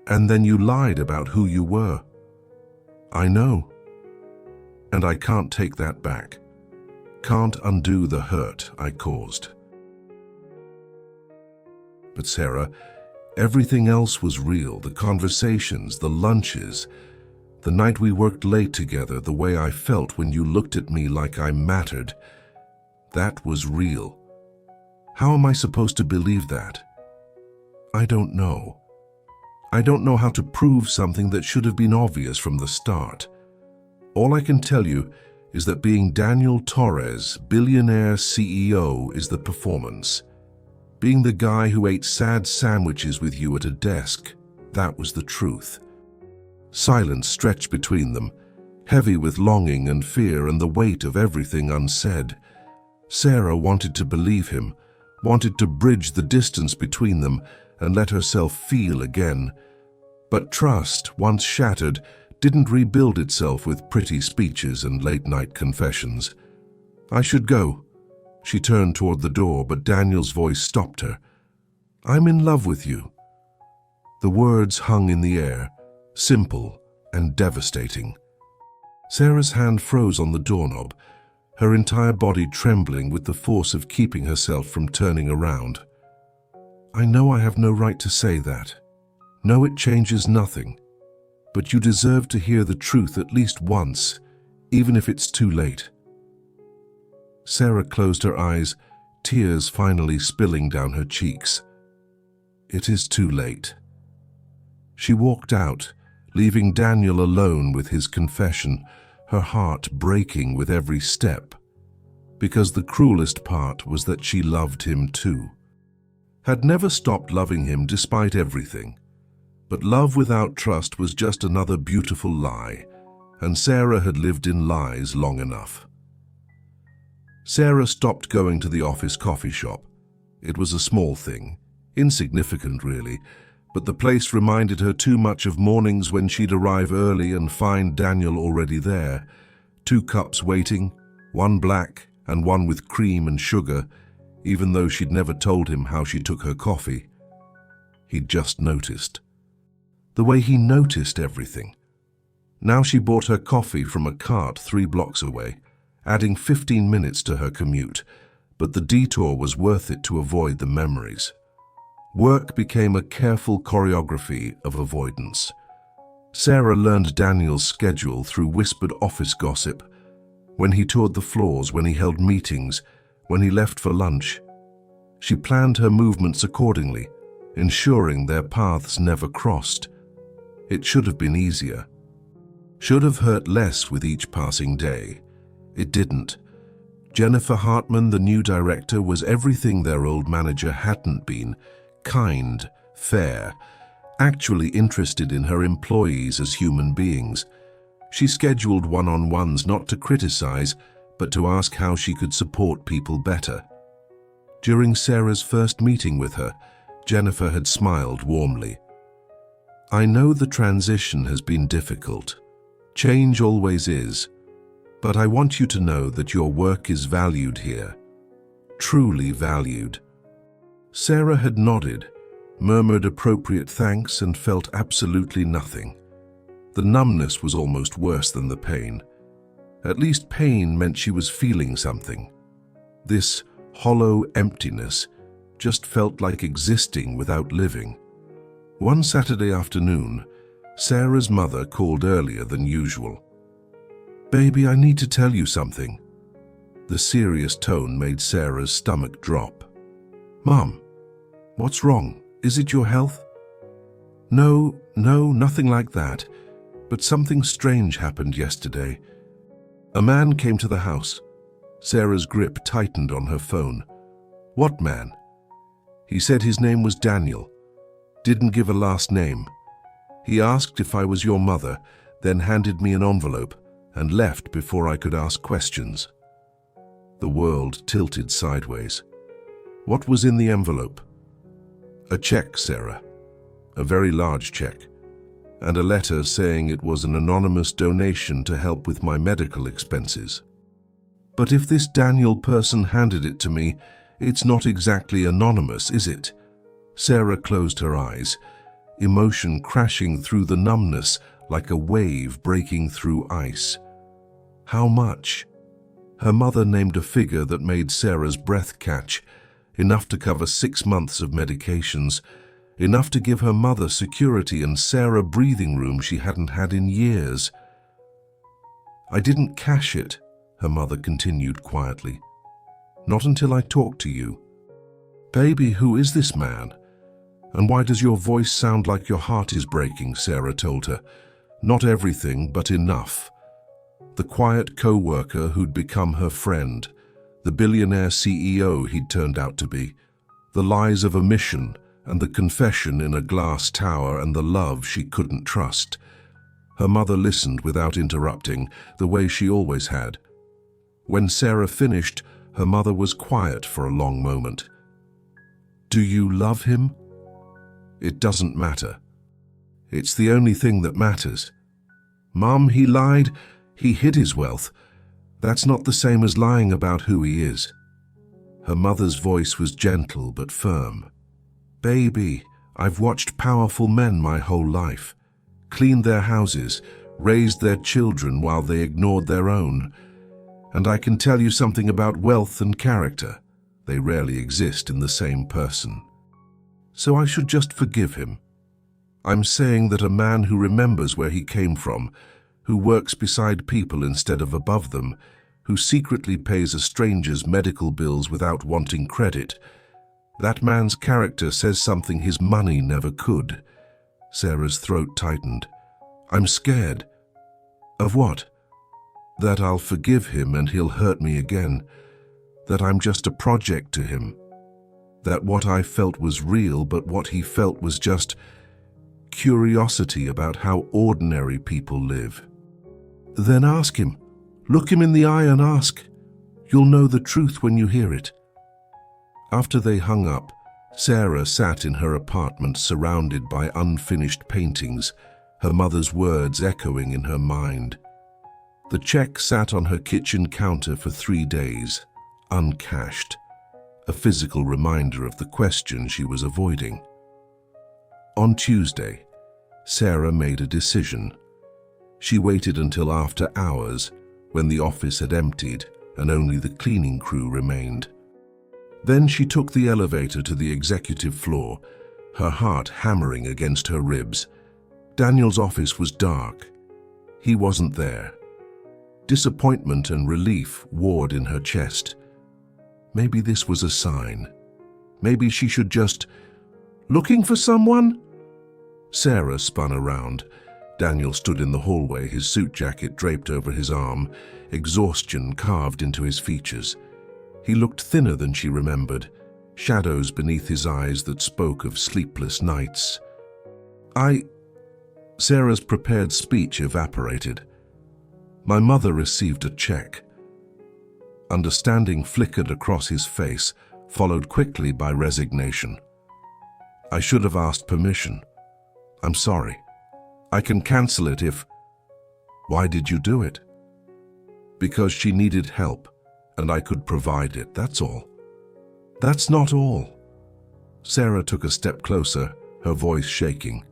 And then you lied about who you were. I know. And I can't take that back. Can't undo the hurt I caused. But Sarah, everything else was real. The conversations, the lunches, the night we worked late together, the way I felt when you looked at me like I mattered. That was real. How am I supposed to believe that? I don't know. I don't know how to prove something that should have been obvious from the start. All I can tell you is that being Daniel Torres, billionaire CEO, is the performance. Being the guy who ate sad sandwiches with you at a desk, that was the truth. Silence stretched between them, heavy with longing and fear and the weight of everything unsaid. Sarah wanted to believe him, wanted to bridge the distance between them and let herself feel again. But trust, once shattered, didn't rebuild itself with pretty speeches and late-night confessions. I should go. She turned toward the door, but Daniel's voice stopped her. I'm in love with you. The words hung in the air, simple and devastating. Sarah's hand froze on the doorknob, her entire body trembling with the force of keeping herself from turning around. I know I have no right to say that. No, it changes nothing. But you deserve to hear the truth at least once, even if it's too late. Sarah closed her eyes, tears finally spilling down her cheeks. It is too late. She walked out, leaving Daniel alone with his confession, her heart breaking with every step. Because the cruelest part was that she loved him too. Had never stopped loving him despite everything. But love without trust was just another beautiful lie, and Sarah had lived in lies long enough. Sarah stopped going to the office coffee shop. It was a small thing, insignificant really, but the place reminded her too much of mornings when she'd arrive early and find Daniel already there. 2 cups waiting, one black and one with cream and sugar, even though she'd never told him how she took her coffee. He'd just noticed. The way he noticed everything. Now she bought her coffee from a cart 3 blocks away, adding 15 minutes to her commute, but the detour was worth it to avoid the memories. Work became a careful choreography of avoidance. Sarah learned Daniel's schedule through whispered office gossip, when he toured the floors, when he held meetings, when he left for lunch. She planned her movements accordingly, ensuring their paths never crossed. It should have been easier. Should have hurt less with each passing day. It didn't. Jennifer Hartman, the new director, was everything their old manager hadn't been. Kind, fair, actually interested in her employees as human beings. She scheduled one-on-ones not to criticize, but to ask how she could support people better. During Sarah's first meeting with her, Jennifer had smiled warmly. I know the transition has been difficult. Change always is. But I want you to know that your work is valued here. Truly valued. Sarah had nodded, murmured appropriate thanks, and felt absolutely nothing. The numbness was almost worse than the pain. At least pain meant she was feeling something. This hollow emptiness just felt like existing without living. One Saturday afternoon, Sarah's mother called earlier than usual. Baby, I need to tell you something. The serious tone made Sarah's stomach drop. Mom, what's wrong? Is it your health? No, nothing like that. But something strange happened yesterday. A man came to the house. Sarah's grip tightened on her phone. What man? He said his name was Daniel. Didn't give a last name. He asked if I was your mother, then handed me an envelope and left before I could ask questions. The world tilted sideways. What was in the envelope? A check, Sarah. A very large check. And a letter saying it was an anonymous donation to help with my medical expenses. But if this Daniel person handed it to me, it's not exactly anonymous, is it? Sarah closed her eyes. emotion crashing through the numbness like a wave breaking through ice. How much? Her mother named a figure that made Sarah's breath catch, enough to cover 6 months of medications, enough to give her mother security and Sarah breathing room she hadn't had in years. I didn't cash it, her mother continued quietly. Not until I talked to you. Baby, who is this man? And why does your voice sound like your heart is breaking? Sarah told her. Not everything, but enough. The quiet co-worker who'd become her friend, the billionaire CEO he'd turned out to be, the lies of omission and the confession in a glass tower and the love she couldn't trust. Her mother listened without interrupting, the way she always had. When Sarah finished, her mother was quiet for a long moment. Do you love him? It doesn't matter. It's the only thing that matters. Mum, he lied. He hid his wealth. That's not the same as lying about who he is. Her mother's voice was gentle but firm. Baby, I've watched powerful men my whole life. Cleaned their houses, raised their children while they ignored their own. And I can tell you something about wealth and character. They rarely exist in the same person. So I should just forgive him. I'm saying that a man who remembers where he came from, who works beside people instead of above them, who secretly pays a stranger's medical bills without wanting credit, that man's character says something his money never could. Sarah's throat tightened. I'm scared. Of what? That I'll forgive him and he'll hurt me again. That I'm just a project to him. That what I felt was real, but what he felt was just curiosity about how ordinary people live. Then ask him. Look him in the eye and ask. You'll know the truth when you hear it. After they hung up, Sarah sat in her apartment surrounded by unfinished paintings, her mother's words echoing in her mind. The check sat on her kitchen counter for 3 days, uncashed, a physical reminder of the question she was avoiding. On Tuesday, Sarah made a decision. She waited until after hours, when the office had emptied and only the cleaning crew remained. Then she took the elevator to the executive floor, her heart hammering against her ribs. Daniel's office was dark. He wasn't there. Disappointment and relief warred in her chest. Maybe this was a sign. Maybe she should just... Looking for someone? Sarah spun around. Daniel stood in the hallway, his suit jacket draped over his arm, exhaustion carved into his features. He looked thinner than she remembered, shadows beneath his eyes that spoke of sleepless nights. Sarah's prepared speech evaporated. My mother received a check. Understanding flickered across his face, followed quickly by resignation. I should have asked permission. I'm sorry. I can cancel it if... Why did you do it? Because she needed help, and I could provide it, that's all. That's not all. Sarah took a step closer, her voice shaking.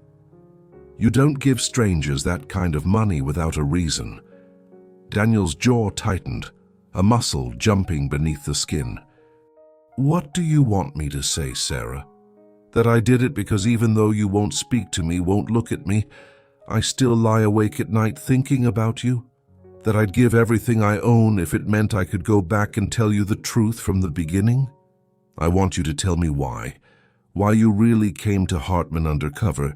You don't give strangers that kind of money without a reason. Daniel's jaw tightened, a muscle jumping beneath the skin. What do you want me to say, Sarah? That I did it because even though you won't speak to me, won't look at me, I still lie awake at night thinking about you? That I'd give everything I own if it meant I could go back and tell you the truth from the beginning? I want you to tell me why you really came to Hartman undercover,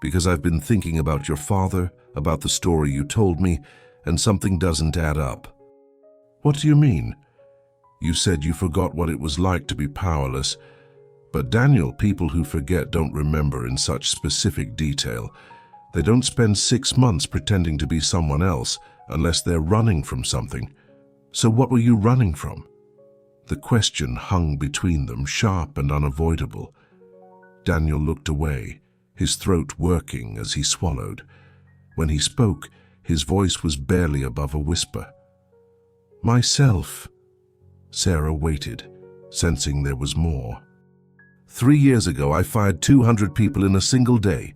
because I've been thinking about your father, about the story you told me, and something doesn't add up. What do you mean? You said you forgot what it was like to be powerless. But Daniel, people who forget don't remember in such specific detail. They don't spend 6 months pretending to be someone else unless they're running from something. So what were you running from? The question hung between them, sharp and unavoidable. Daniel looked away, his throat working as he swallowed. When he spoke, his voice was barely above a whisper. Myself. Sarah waited, sensing there was more. 3 years ago, I fired 200 people in a single day.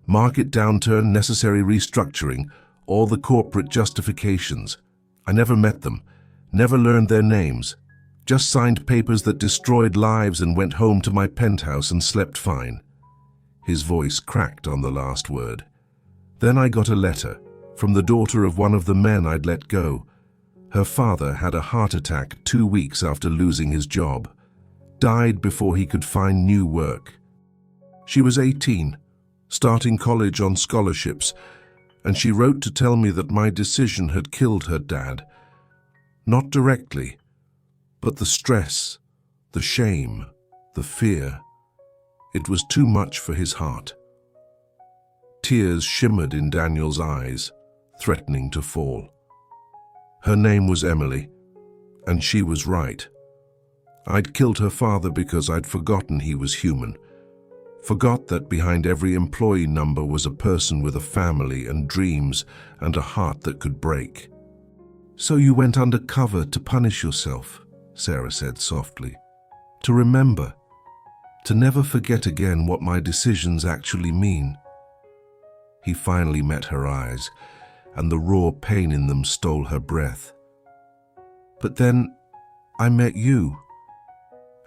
Market downturn, necessary restructuring, all the corporate justifications. I never met them, never learned their names, just signed papers that destroyed lives and went home to my penthouse and slept fine. His voice cracked on the last word. Then I got a letter from the daughter of one of the men I'd let go. Her father had a heart attack 2 weeks after losing his job. Died before he could find new work. She was 18, starting college on scholarships, and she wrote to tell me that my decision had killed her dad. Not directly, but the stress, the shame, the fear. It was too much for his heart. Tears shimmered in Daniel's eyes, threatening to fall. Her name was Emily, and she was right. I'd killed her father because I'd forgotten he was human. Forgot that behind every employee number was a person with a family and dreams and a heart that could break. So you went undercover to punish yourself, Sarah said softly. To remember, to never forget again what my decisions actually mean. He finally met her eyes, and the raw pain in them stole her breath. But then I met you,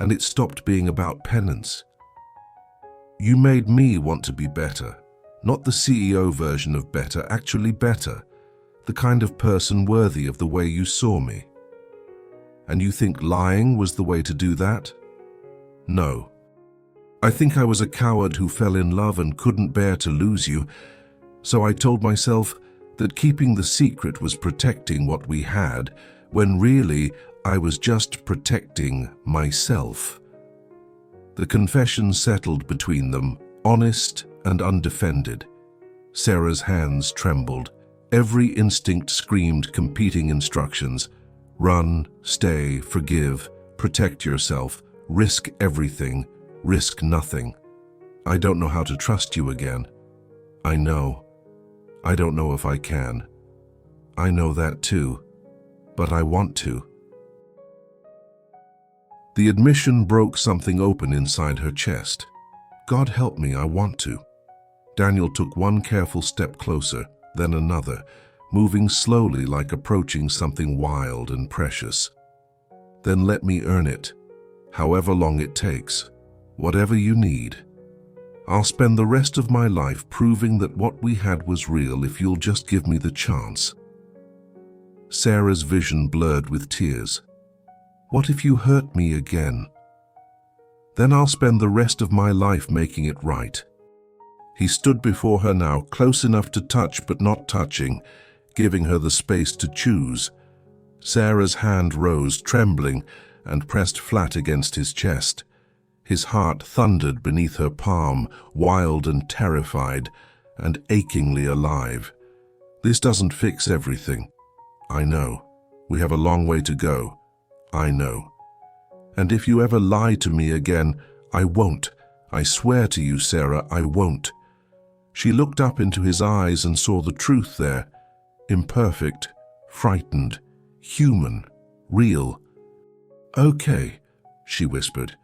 and it stopped being about penance. You made me want to be better, not the CEO version of better, actually better, the kind of person worthy of the way you saw me. And you think lying was the way to do that? No. I think I was a coward who fell in love and couldn't bear to lose you, so I told myself that keeping the secret was protecting what we had, when really I was just protecting myself. The confession settled between them, honest and undefended. Sarah's hands trembled. Every instinct screamed competing instructions. Run, stay, forgive, protect yourself, risk everything, risk nothing. I don't know how to trust you again. I know. I don't know if I can. I know that too, but I want to. The admission broke something open inside her chest. God help me, I want to. Daniel took one careful step closer, then another, moving slowly like approaching something wild and precious. Then let me earn it, however long it takes, whatever you need. I'll spend the rest of my life proving that what we had was real if you'll just give me the chance. Sarah's vision blurred with tears. What if you hurt me again? Then I'll spend the rest of my life making it right. He stood before her now, close enough to touch but not touching, giving her the space to choose. Sarah's hand rose, trembling, and pressed flat against his chest. His heart thundered beneath her palm, wild and terrified, and achingly alive. This doesn't fix everything. I know. We have a long way to go. I know. And if you ever lie to me again, I won't. I swear to you, Sarah, I won't. She looked up into his eyes and saw the truth there. Imperfect, frightened, human, real. Okay, she whispered.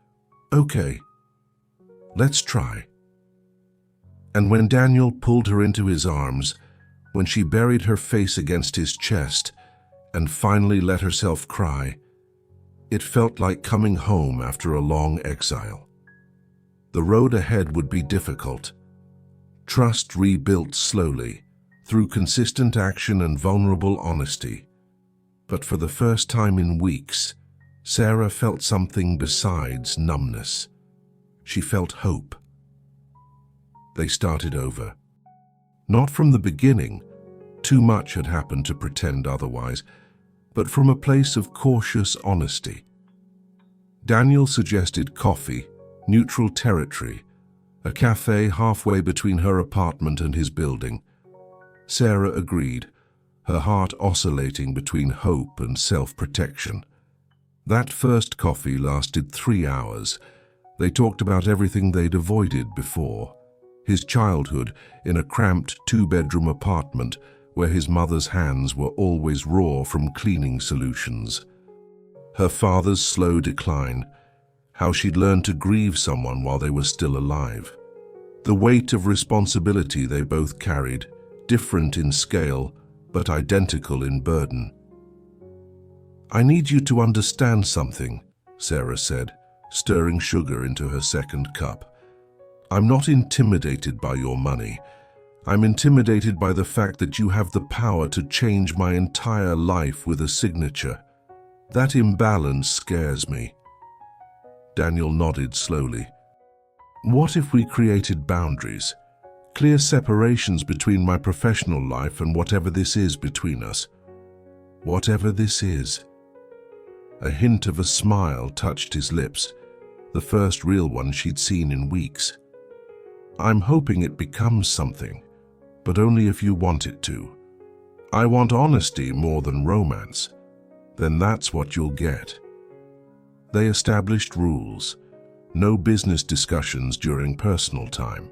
Okay. Let's try. And when Daniel pulled her into his arms, when she buried her face against his chest and finally let herself cry, it felt like coming home after a long exile. The road ahead would be difficult. Trust rebuilt slowly, through consistent action and vulnerable honesty. But for the first time in weeks, Sarah felt something besides numbness. She felt hope. They started over. Not from the beginning, too much had happened to pretend otherwise, but from a place of cautious honesty. Daniel suggested coffee, neutral territory, a cafe halfway between her apartment and his building. Sarah agreed, her heart oscillating between hope and self-protection. That first coffee lasted 3 hours. They talked about everything they'd avoided before. His childhood in a cramped 2-bedroom apartment where his mother's hands were always raw from cleaning solutions. Her father's slow decline, how she'd learned to grieve someone while they were still alive. The weight of responsibility they both carried, different in scale, but identical in burden. "I need you to understand something," Sarah said, stirring sugar into her second cup. "I'm not intimidated by your money. I'm intimidated by the fact that you have the power to change my entire life with a signature. That imbalance scares me." Daniel nodded slowly. "What if we created boundaries? Clear separations between my professional life and whatever this is between us? Whatever this is." A hint of a smile touched his lips, the first real one she'd seen in weeks. "I'm hoping it becomes something, but only if you want it to. I want honesty more than romance. Then that's what you'll get." They established rules. No business discussions during personal time.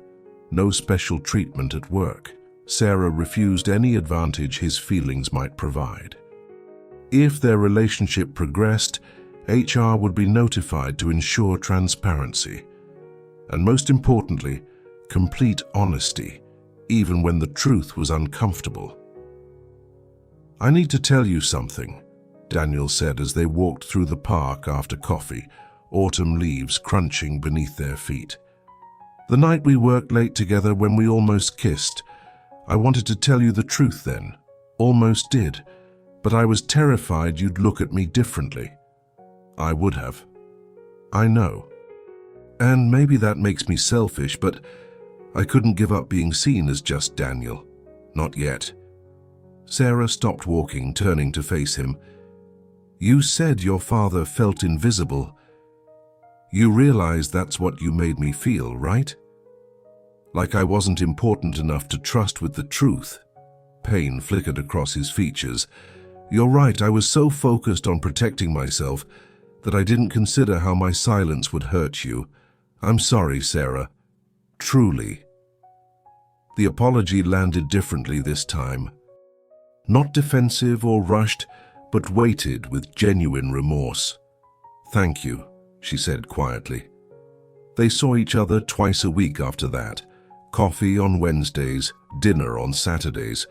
No special treatment at work. Sarah refused any advantage his feelings might provide. If their relationship progressed, HR would be notified to ensure transparency. And most importantly, complete honesty, even when the truth was uncomfortable. "I need to tell you something," Daniel said as they walked through the park after coffee, autumn leaves crunching beneath their feet. "The night we worked late together when we almost kissed, I wanted to tell you the truth then. Almost did. But I was terrified you'd look at me differently." "I would have." "I know. And maybe that makes me selfish, but I couldn't give up being seen as just Daniel. Not yet." Sarah stopped walking, turning to face him. "You said your father felt invisible. You realize that's what you made me feel, right? Like I wasn't important enough to trust with the truth." Pain flickered across his features. "You're right, I was so focused on protecting myself that I didn't consider how my silence would hurt you. I'm sorry, Sarah. Truly." The apology landed differently this time. Not defensive or rushed, but weighted with genuine remorse. "Thank you," she said quietly. They saw each other twice a week after that. Coffee on Wednesdays, dinner on Saturdays.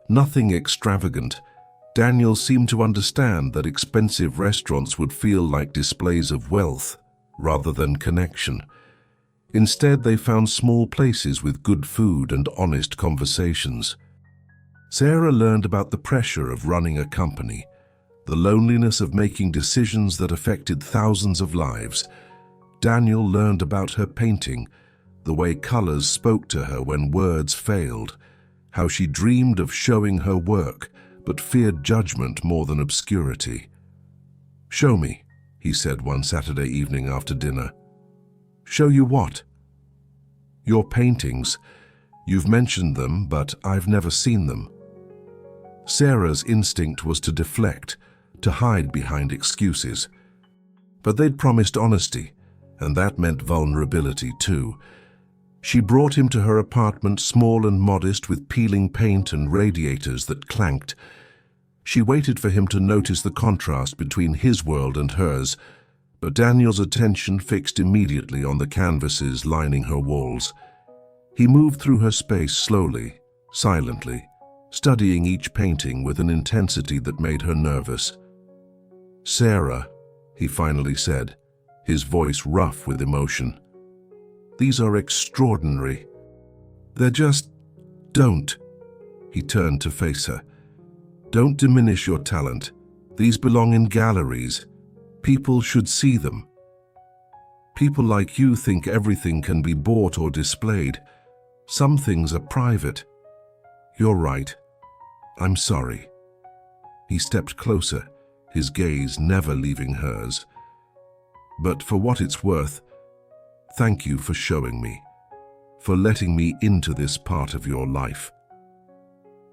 Nothing extravagant. Daniel seemed to understand that expensive restaurants would feel like displays of wealth rather than connection. Instead, they found small places with good food and honest conversations. Sarah learned about the pressure of running a company, the loneliness of making decisions that affected thousands of lives. Daniel learned about her painting, the way colors spoke to her when words failed, how she dreamed of showing her work but feared judgment more than obscurity. "Show me," he said one Saturday evening after dinner. "Show you what?" "Your paintings. You've mentioned them, but I've never seen them." Sarah's instinct was to deflect, to hide behind excuses. But they'd promised honesty, and that meant vulnerability too. She brought him to her apartment, small and modest, with peeling paint and radiators that clanked. She waited for him to notice the contrast between his world and hers, but Daniel's attention fixed immediately on the canvases lining her walls. He moved through her space slowly, silently, studying each painting with an intensity that made her nervous. "Sarah," he finally said, his voice rough with emotion. "These are extraordinary. They're just... Don't." He turned to face her. "Don't diminish your talent. These belong in galleries. People should see them. People like you think everything can be bought or displayed. Some things are private. You're right. I'm sorry." He stepped closer, his gaze never leaving hers. "But for what it's worth, thank you for showing me, for letting me into this part of your life."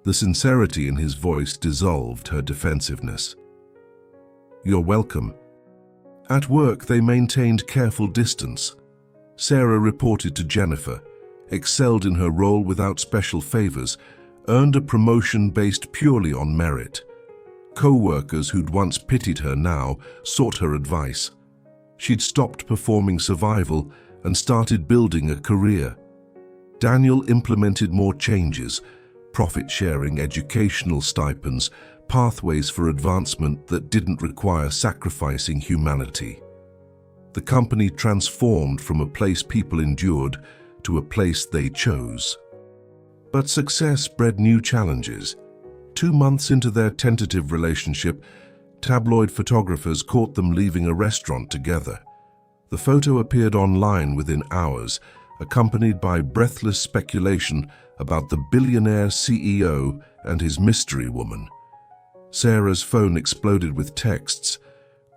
The sincerity in his voice dissolved her defensiveness. "You're welcome." At work, they maintained careful distance. Sarah reported to Jennifer, excelled in her role without special favors, earned a promotion based purely on merit. Co-workers who'd once pitied her now sought her advice. She'd stopped performing survival and started building a career. Daniel implemented more changes, profit-sharing, educational stipends, pathways for advancement that didn't require sacrificing humanity. The company transformed from a place people endured to a place they chose. But success bred new challenges. 2 months into their tentative relationship, tabloid photographers caught them leaving a restaurant together. The photo appeared online within hours, accompanied by breathless speculation about the billionaire CEO and his mystery woman. Sarah's phone exploded with texts.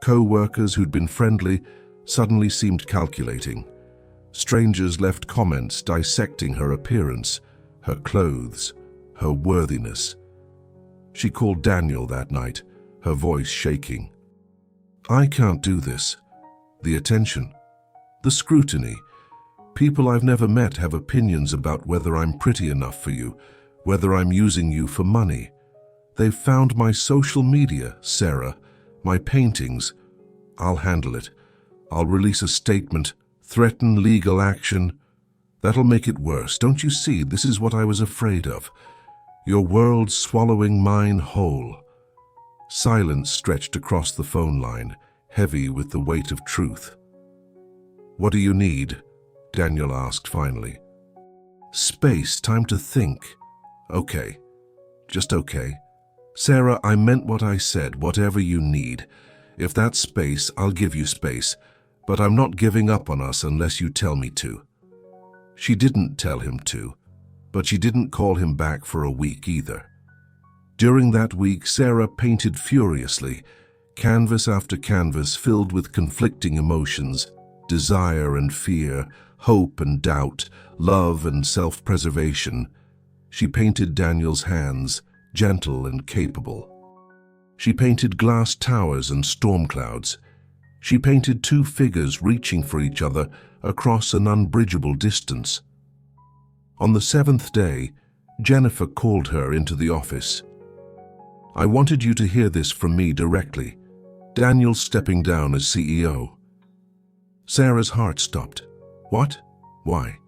Co-workers who'd been friendly suddenly seemed calculating. Strangers left comments dissecting her appearance, her clothes, her worthiness. She called Daniel that night, her voice shaking. "I can't do this. The attention, the scrutiny. People I've never met have opinions about whether I'm pretty enough for you, whether I'm using you for money. They've found my social media, Sarah, my paintings. I'll handle it. I'll release a statement, threaten legal action. That'll make it worse. Don't you see, this is what I was afraid of. Your world swallowing mine whole." Silence stretched across the phone line, heavy with the weight of truth. "What do you need?" Daniel asked finally. "Space, time to think." "Okay, just okay. Sarah, I meant what I said, whatever you need. If that's space, I'll give you space, but I'm not giving up on us unless you tell me to." She didn't tell him to, but she didn't call him back for a week either. During that week, Sarah painted furiously, canvas after canvas filled with conflicting emotions, desire and fear, hope and doubt, love and self-preservation. She painted Daniel's hands, gentle and capable. She painted glass towers and storm clouds. She painted two figures reaching for each other across an unbridgeable distance. On the 7th day, Jennifer called her into the office. "I wanted you to hear this from me directly. Daniel's stepping down as CEO." Sarah's heart stopped. "What? Why?"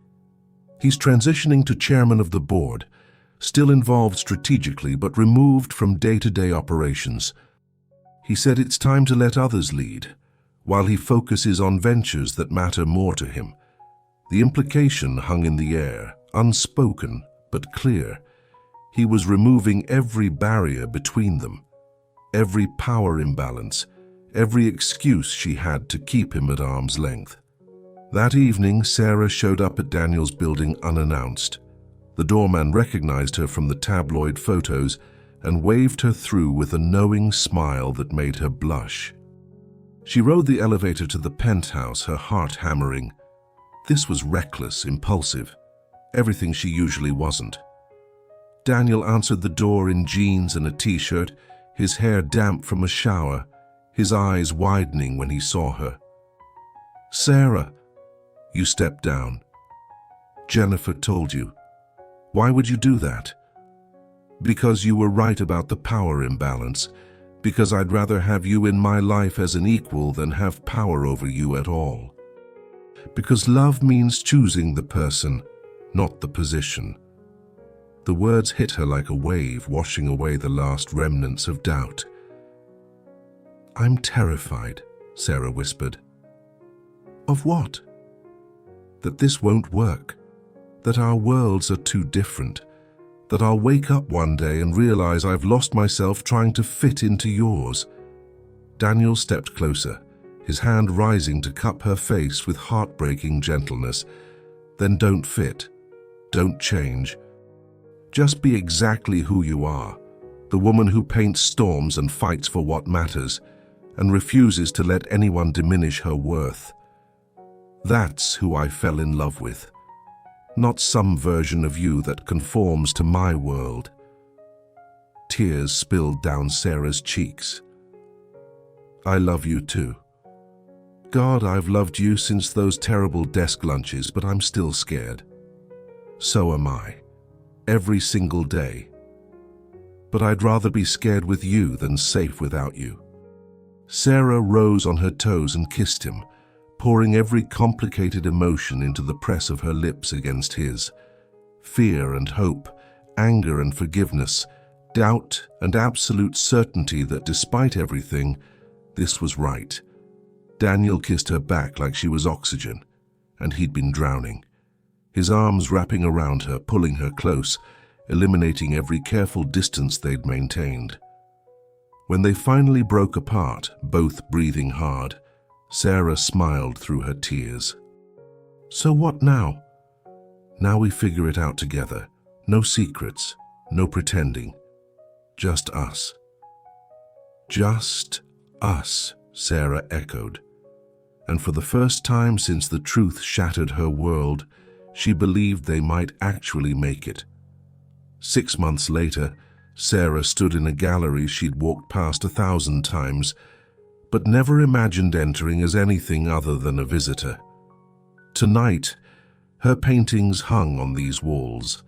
"He's transitioning to chairman of the board, still involved strategically but removed from day-to-day operations. He said it's time to let others lead, while he focuses on ventures that matter more to him." The implication hung in the air, unspoken but clear. He was removing every barrier between them, every power imbalance, every excuse she had to keep him at arm's length. That evening, Sarah showed up at Daniel's building unannounced. The doorman recognized her from the tabloid photos and waved her through with a knowing smile that made her blush. She rode the elevator to the penthouse, her heart hammering. This was reckless, impulsive, everything she usually wasn't. Daniel answered the door in jeans and a t-shirt, his hair damp from a shower, his eyes widening when he saw her. "Sarah." "You stepped down. Jennifer told you." "Why would you do that?" "Because you were right about the power imbalance. Because I'd rather have you in my life as an equal than have power over you at all. Because love means choosing the person, not the position." The words hit her like a wave, washing away the last remnants of doubt. "I'm terrified," Sarah whispered. "Of what?" "That this won't work. That our worlds are too different. That I'll wake up one day and realize I've lost myself trying to fit into yours." Daniel stepped closer, his hand rising to cup her face with heartbreaking gentleness. "Then don't fit. Don't change. Just be exactly who you are, the woman who paints storms and fights for what matters, and refuses to let anyone diminish her worth. That's who I fell in love with. Not some version of you that conforms to my world." Tears spilled down Sarah's cheeks. "I love you too. God, I've loved you since those terrible desk lunches, but I'm still scared. So am I. Every single day. But I'd rather be scared with you than safe without you." Sarah rose on her toes and kissed him, pouring every complicated emotion into the press of her lips against his. Fear and hope, anger and forgiveness, doubt and absolute certainty that despite everything, this was right. Daniel kissed her back like she was oxygen, and he'd been drowning. His arms wrapping around her, pulling her close, eliminating every careful distance they'd maintained. When they finally broke apart, both breathing hard, Sarah smiled through her tears. "So what now?" "Now we figure it out together. No secrets, no pretending. Just us." "Just us," Sarah echoed. And for the first time since the truth shattered her world, she believed they might actually make it. 6 months later, Sarah stood in a gallery she'd walked past 1,000 times, but never imagined entering as anything other than a visitor. Tonight, her paintings hung on these walls.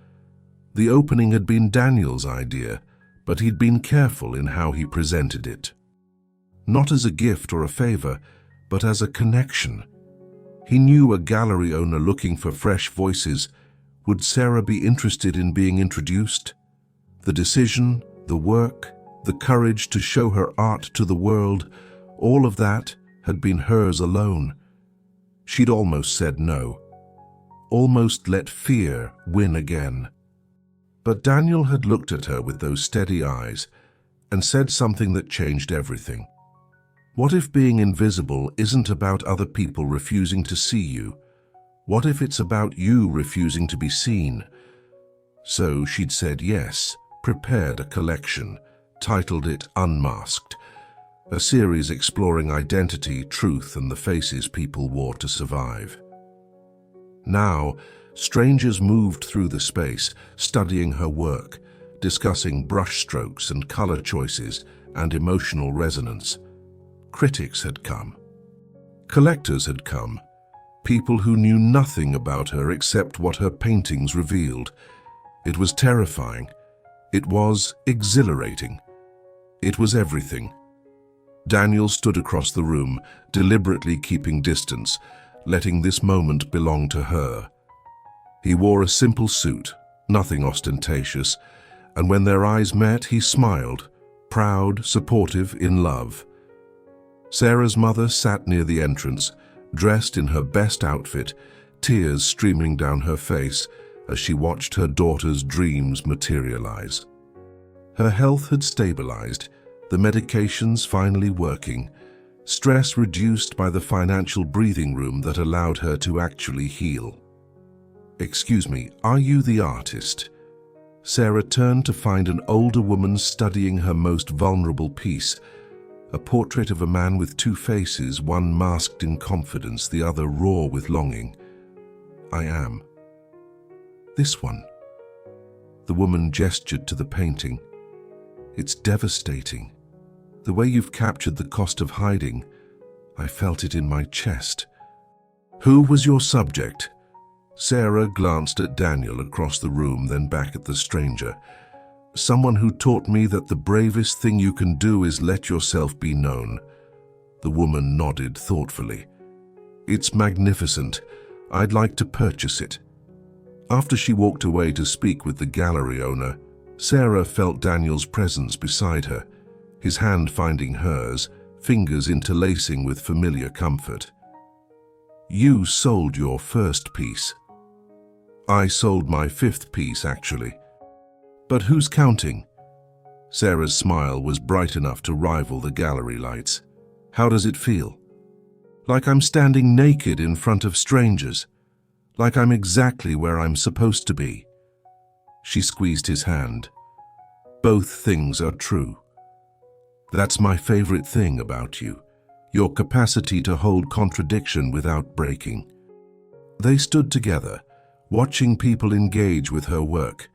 The opening had been Daniel's idea, but he'd been careful in how he presented it. Not as a gift or a favor, but as a connection. He knew a gallery owner looking for fresh voices. Would Sarah be interested in being introduced? The decision, the work, the courage to show her art to the world, all of that had been hers alone. She'd almost said no, almost let fear win again. But Daniel had looked at her with those steady eyes and said something that changed everything. What if being invisible isn't about other people refusing to see you? What if it's about you refusing to be seen? So she'd said yes, prepared a collection, titled it Unmasked, a series exploring identity, truth, and the faces people wore to survive. Now, strangers moved through the space, studying her work, discussing brushstrokes and color choices and emotional resonance. Critics had come. Collectors had come. People who knew nothing about her except what her paintings revealed. It was terrifying. It was exhilarating. It was everything. Daniel stood across the room, deliberately keeping distance, letting this moment belong to her. He wore a simple suit, nothing ostentatious, and when their eyes met, he smiled, proud, supportive, in love. Sarah's mother sat near the entrance, dressed in her best outfit, tears streaming down her face as she watched her daughter's dreams materialize. Her health had stabilized, the medications finally working, stress reduced by the financial breathing room that allowed her to actually heal. "Excuse me, are you the artist?" Sarah turned to find an older woman studying her most vulnerable piece, a portrait of a man with two faces, one masked in confidence, the other raw with longing. "I am." "This one." The woman gestured to the painting. "It's devastating. The way you've captured the cost of hiding, I felt it in my chest." "Who was your subject?" Sarah glanced at Daniel across the room, then back at the stranger. "Someone who taught me that the bravest thing you can do is let yourself be known." The woman nodded thoughtfully. "It's magnificent. I'd like to purchase it." After she walked away to speak with the gallery owner, Sarah felt Daniel's presence beside her, his hand finding hers, fingers interlacing with familiar comfort. "You sold your first piece." "I sold my 5th piece, actually." "But who's counting?" Sarah's smile was bright enough to rival the gallery lights. "How does it feel?" "Like I'm standing naked in front of strangers. Like I'm exactly where I'm supposed to be." She squeezed his hand. "Both things are true. That's my favorite thing about you, your capacity to hold contradiction without breaking." They stood together, watching people engage with her work.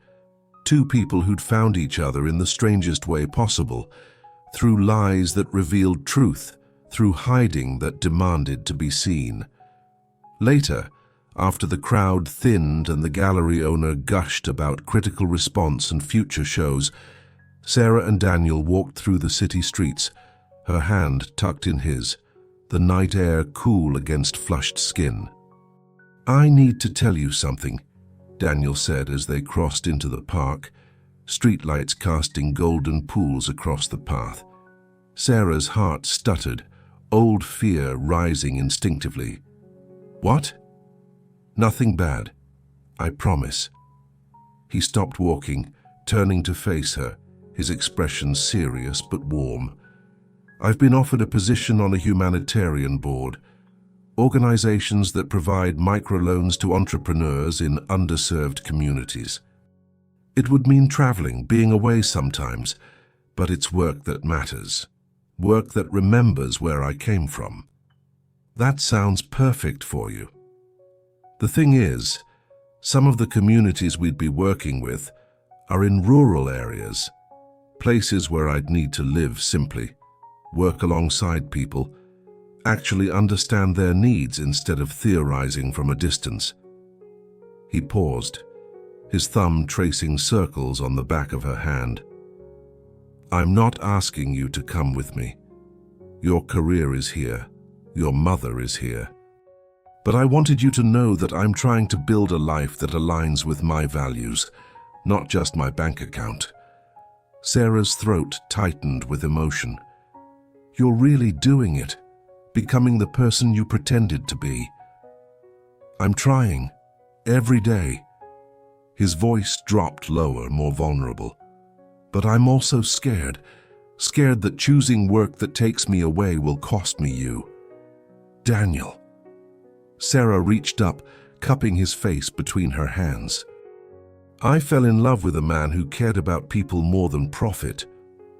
Two people who'd found each other in the strangest way possible, through lies that revealed truth, through hiding that demanded to be seen. Later, after the crowd thinned and the gallery owner gushed about critical response and future shows, Sarah and Daniel walked through the city streets, her hand tucked in his, the night air cool against flushed skin. "I need to tell you something," Daniel said as they crossed into the park, streetlights casting golden pools across the path. Sarah's heart stuttered, old fear rising instinctively. "What?" "Nothing bad. I promise." He stopped walking, turning to face her, his expression serious but warm. "I've been offered a position on a humanitarian board, organizations that provide microloans to entrepreneurs in underserved communities. It would mean traveling, being away sometimes, but it's work that matters, work that remembers where I came from. That sounds perfect for you." The thing is, some of the communities we'd be working with are in rural areas, places where I'd need to live simply, work alongside people, actually understand their needs instead of theorizing from a distance. He paused, his thumb tracing circles on the back of her hand. "I'm not asking you to come with me. Your career is here. Your mother is here. But I wanted you to know that I'm trying to build a life that aligns with my values, not just my bank account." Sarah's throat tightened with emotion. "You're really doing it, becoming the person you pretended to be." "I'm trying, every day." His voice dropped lower, more vulnerable. "But I'm also scared that choosing work that takes me away will cost me you." "Daniel." Sarah reached up, cupping his face between her hands. "I fell in love with a man who cared about people more than profit,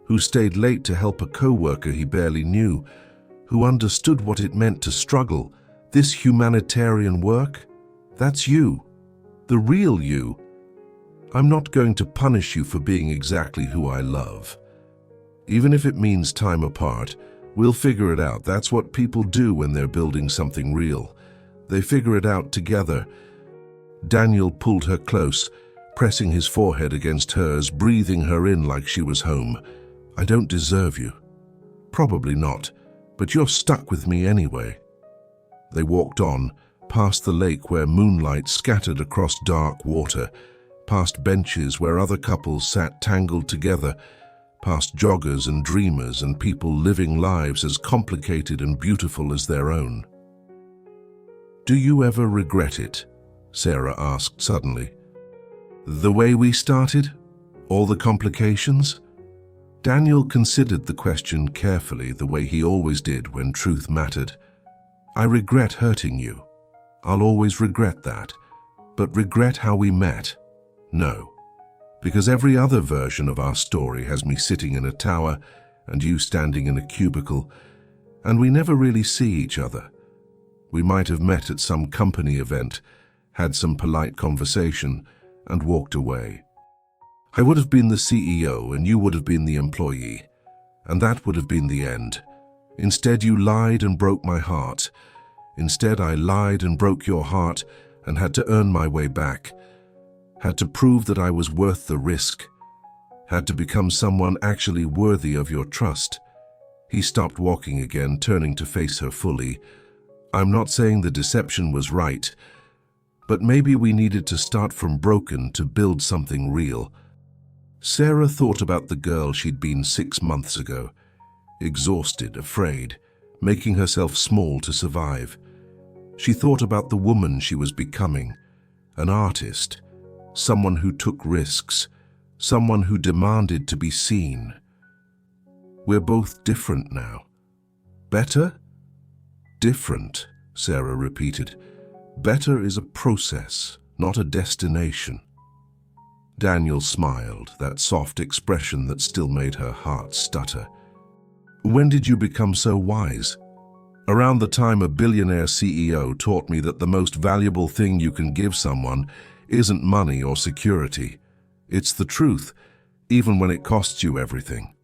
who stayed late to help a coworker he barely knew, who understood what it meant to struggle. This humanitarian work, that's you, the real you. I'm not going to punish you for being exactly who I love. Even if it means time apart, we'll figure it out. That's what people do when they're building something real. They figure it out together." Daniel pulled her close, pressing his forehead against hers, breathing her in like she was home. "I don't deserve you." "Probably not, but you're stuck with me anyway." They walked on, past the lake where moonlight scattered across dark water, past benches where other couples sat tangled together, past joggers and dreamers and people living lives as complicated and beautiful as their own. "Do you ever regret it?" Sarah asked suddenly. "The way we started? All the complications?" Daniel considered the question carefully, the way he always did when truth mattered. "I regret hurting you. I'll always regret that. But regret how we met? No. Because every other version of our story has me sitting in a tower and you standing in a cubicle, and we never really see each other. We might have met at some company event, had some polite conversation, and walked away. I would have been the CEO and you would have been the employee, and that would have been the end. Instead, you lied and broke my heart. Instead, I lied and broke your heart and had to earn my way back. Had to prove that I was worth the risk. Had to become someone actually worthy of your trust." He stopped walking again, turning to face her fully. "I'm not saying the deception was right, but maybe we needed to start from broken to build something real." Sarah thought about the girl she'd been 6 months ago, exhausted, afraid, making herself small to survive. She thought about the woman she was becoming, an artist, someone who took risks, someone who demanded to be seen. "We're both different now." "Better?" "Different," Sarah repeated. "Better is a process, not a destination." Daniel smiled, that soft expression that still made her heart stutter. "When did you become so wise?" "Around the time a billionaire CEO taught me that the most valuable thing you can give someone isn't money or security. It's the truth, even when it costs you everything."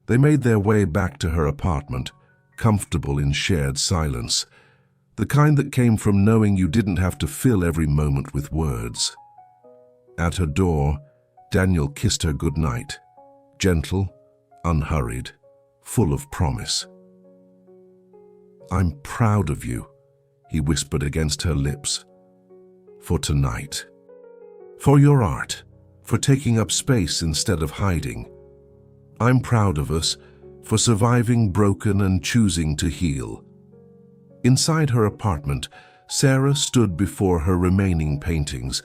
They made their way back to her apartment, comfortable in shared silence, the kind that came from knowing you didn't have to fill every moment with words. At her door, Daniel kissed her goodnight, gentle, unhurried, full of promise. I'm proud of you, he whispered against her lips. For tonight. For your art. For taking up space instead of hiding. I'm proud of us for surviving broken and choosing to heal. Inside her apartment, Sarah stood before her remaining paintings,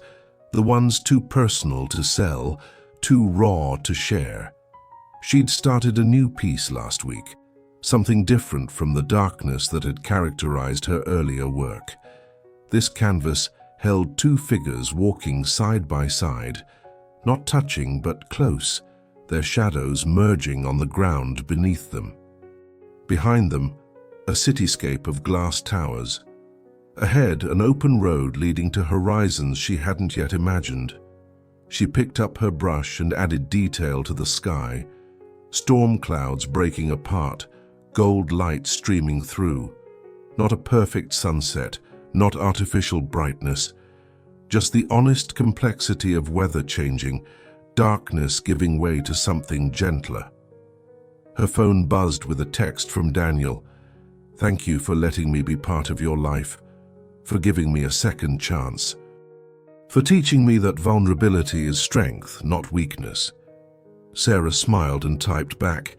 the ones too personal to sell, too raw to share. She'd started a new piece last week, something different from the darkness that had characterized her earlier work. This canvas held two figures walking side by side, not touching but close, their shadows merging on the ground beneath them. Behind them, a cityscape of glass towers. Ahead, an open road leading to horizons she hadn't yet imagined. She picked up her brush and added detail to the sky, storm clouds breaking apart, gold light streaming through. Not a perfect sunset, not artificial brightness, just the honest complexity of weather changing, darkness giving way to something gentler. Her phone buzzed with a text from Daniel. Thank you for letting me be part of your life, for giving me a second chance, for teaching me that vulnerability is strength, not weakness. Sarah smiled and typed back,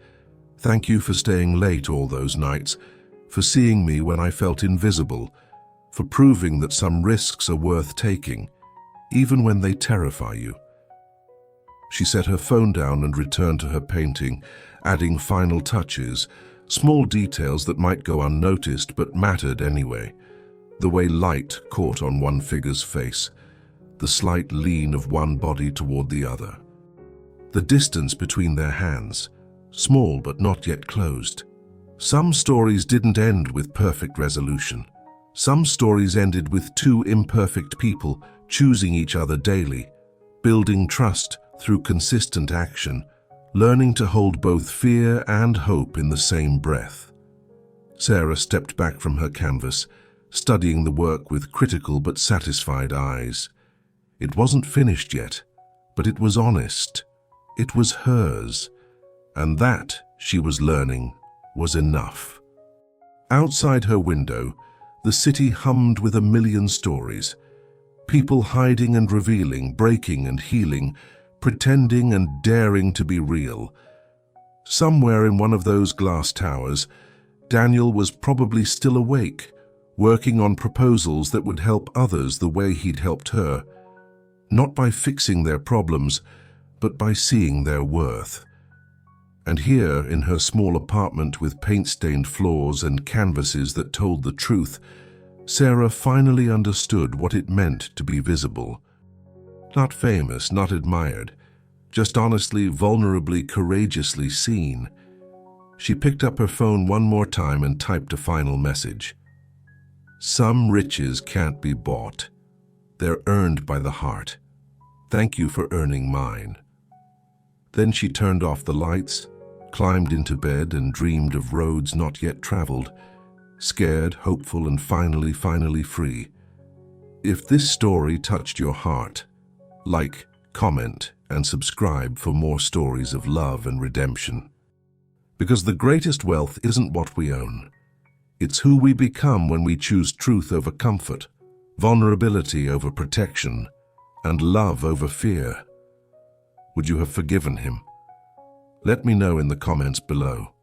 thank you for staying late all those nights, for seeing me when I felt invisible, for proving that some risks are worth taking, even when they terrify you. She set her phone down and returned to her painting, adding final touches, small details that might go unnoticed but mattered anyway. The way light caught on one figure's face, the slight lean of one body toward the other. The distance between their hands, small but not yet closed. Some stories didn't end with perfect resolution. Some stories ended with two imperfect people choosing each other daily, building trust through consistent action, learning to hold both fear and hope in the same breath. Sarah stepped back from her canvas, studying the work with critical but satisfied eyes. It wasn't finished yet, but it was honest. It was hers, and that, she was learning, was enough. Outside her window, the city hummed with a million stories. People hiding and revealing, breaking and healing, pretending and daring to be real. Somewhere in one of those glass towers, Daniel was probably still awake, working on proposals that would help others the way he'd helped her, not by fixing their problems, but by seeing their worth. And here, in her small apartment with paint-stained floors and canvases that told the truth, Sarah finally understood what it meant to be visible. Not famous, not admired, just honestly, vulnerably, courageously seen. She picked up her phone one more time and typed a final message. Some riches can't be bought. They're earned by the heart. Thank you for earning mine. Then she turned off the lights, climbed into bed and dreamed of roads not yet traveled, scared, hopeful, and finally free. If this story touched your heart, like, comment, and subscribe for more stories of love and redemption. Because the greatest wealth isn't what we own. It's who we become when we choose truth over comfort, vulnerability over protection, and love over fear. Would you have forgiven him? Let me know in the comments below.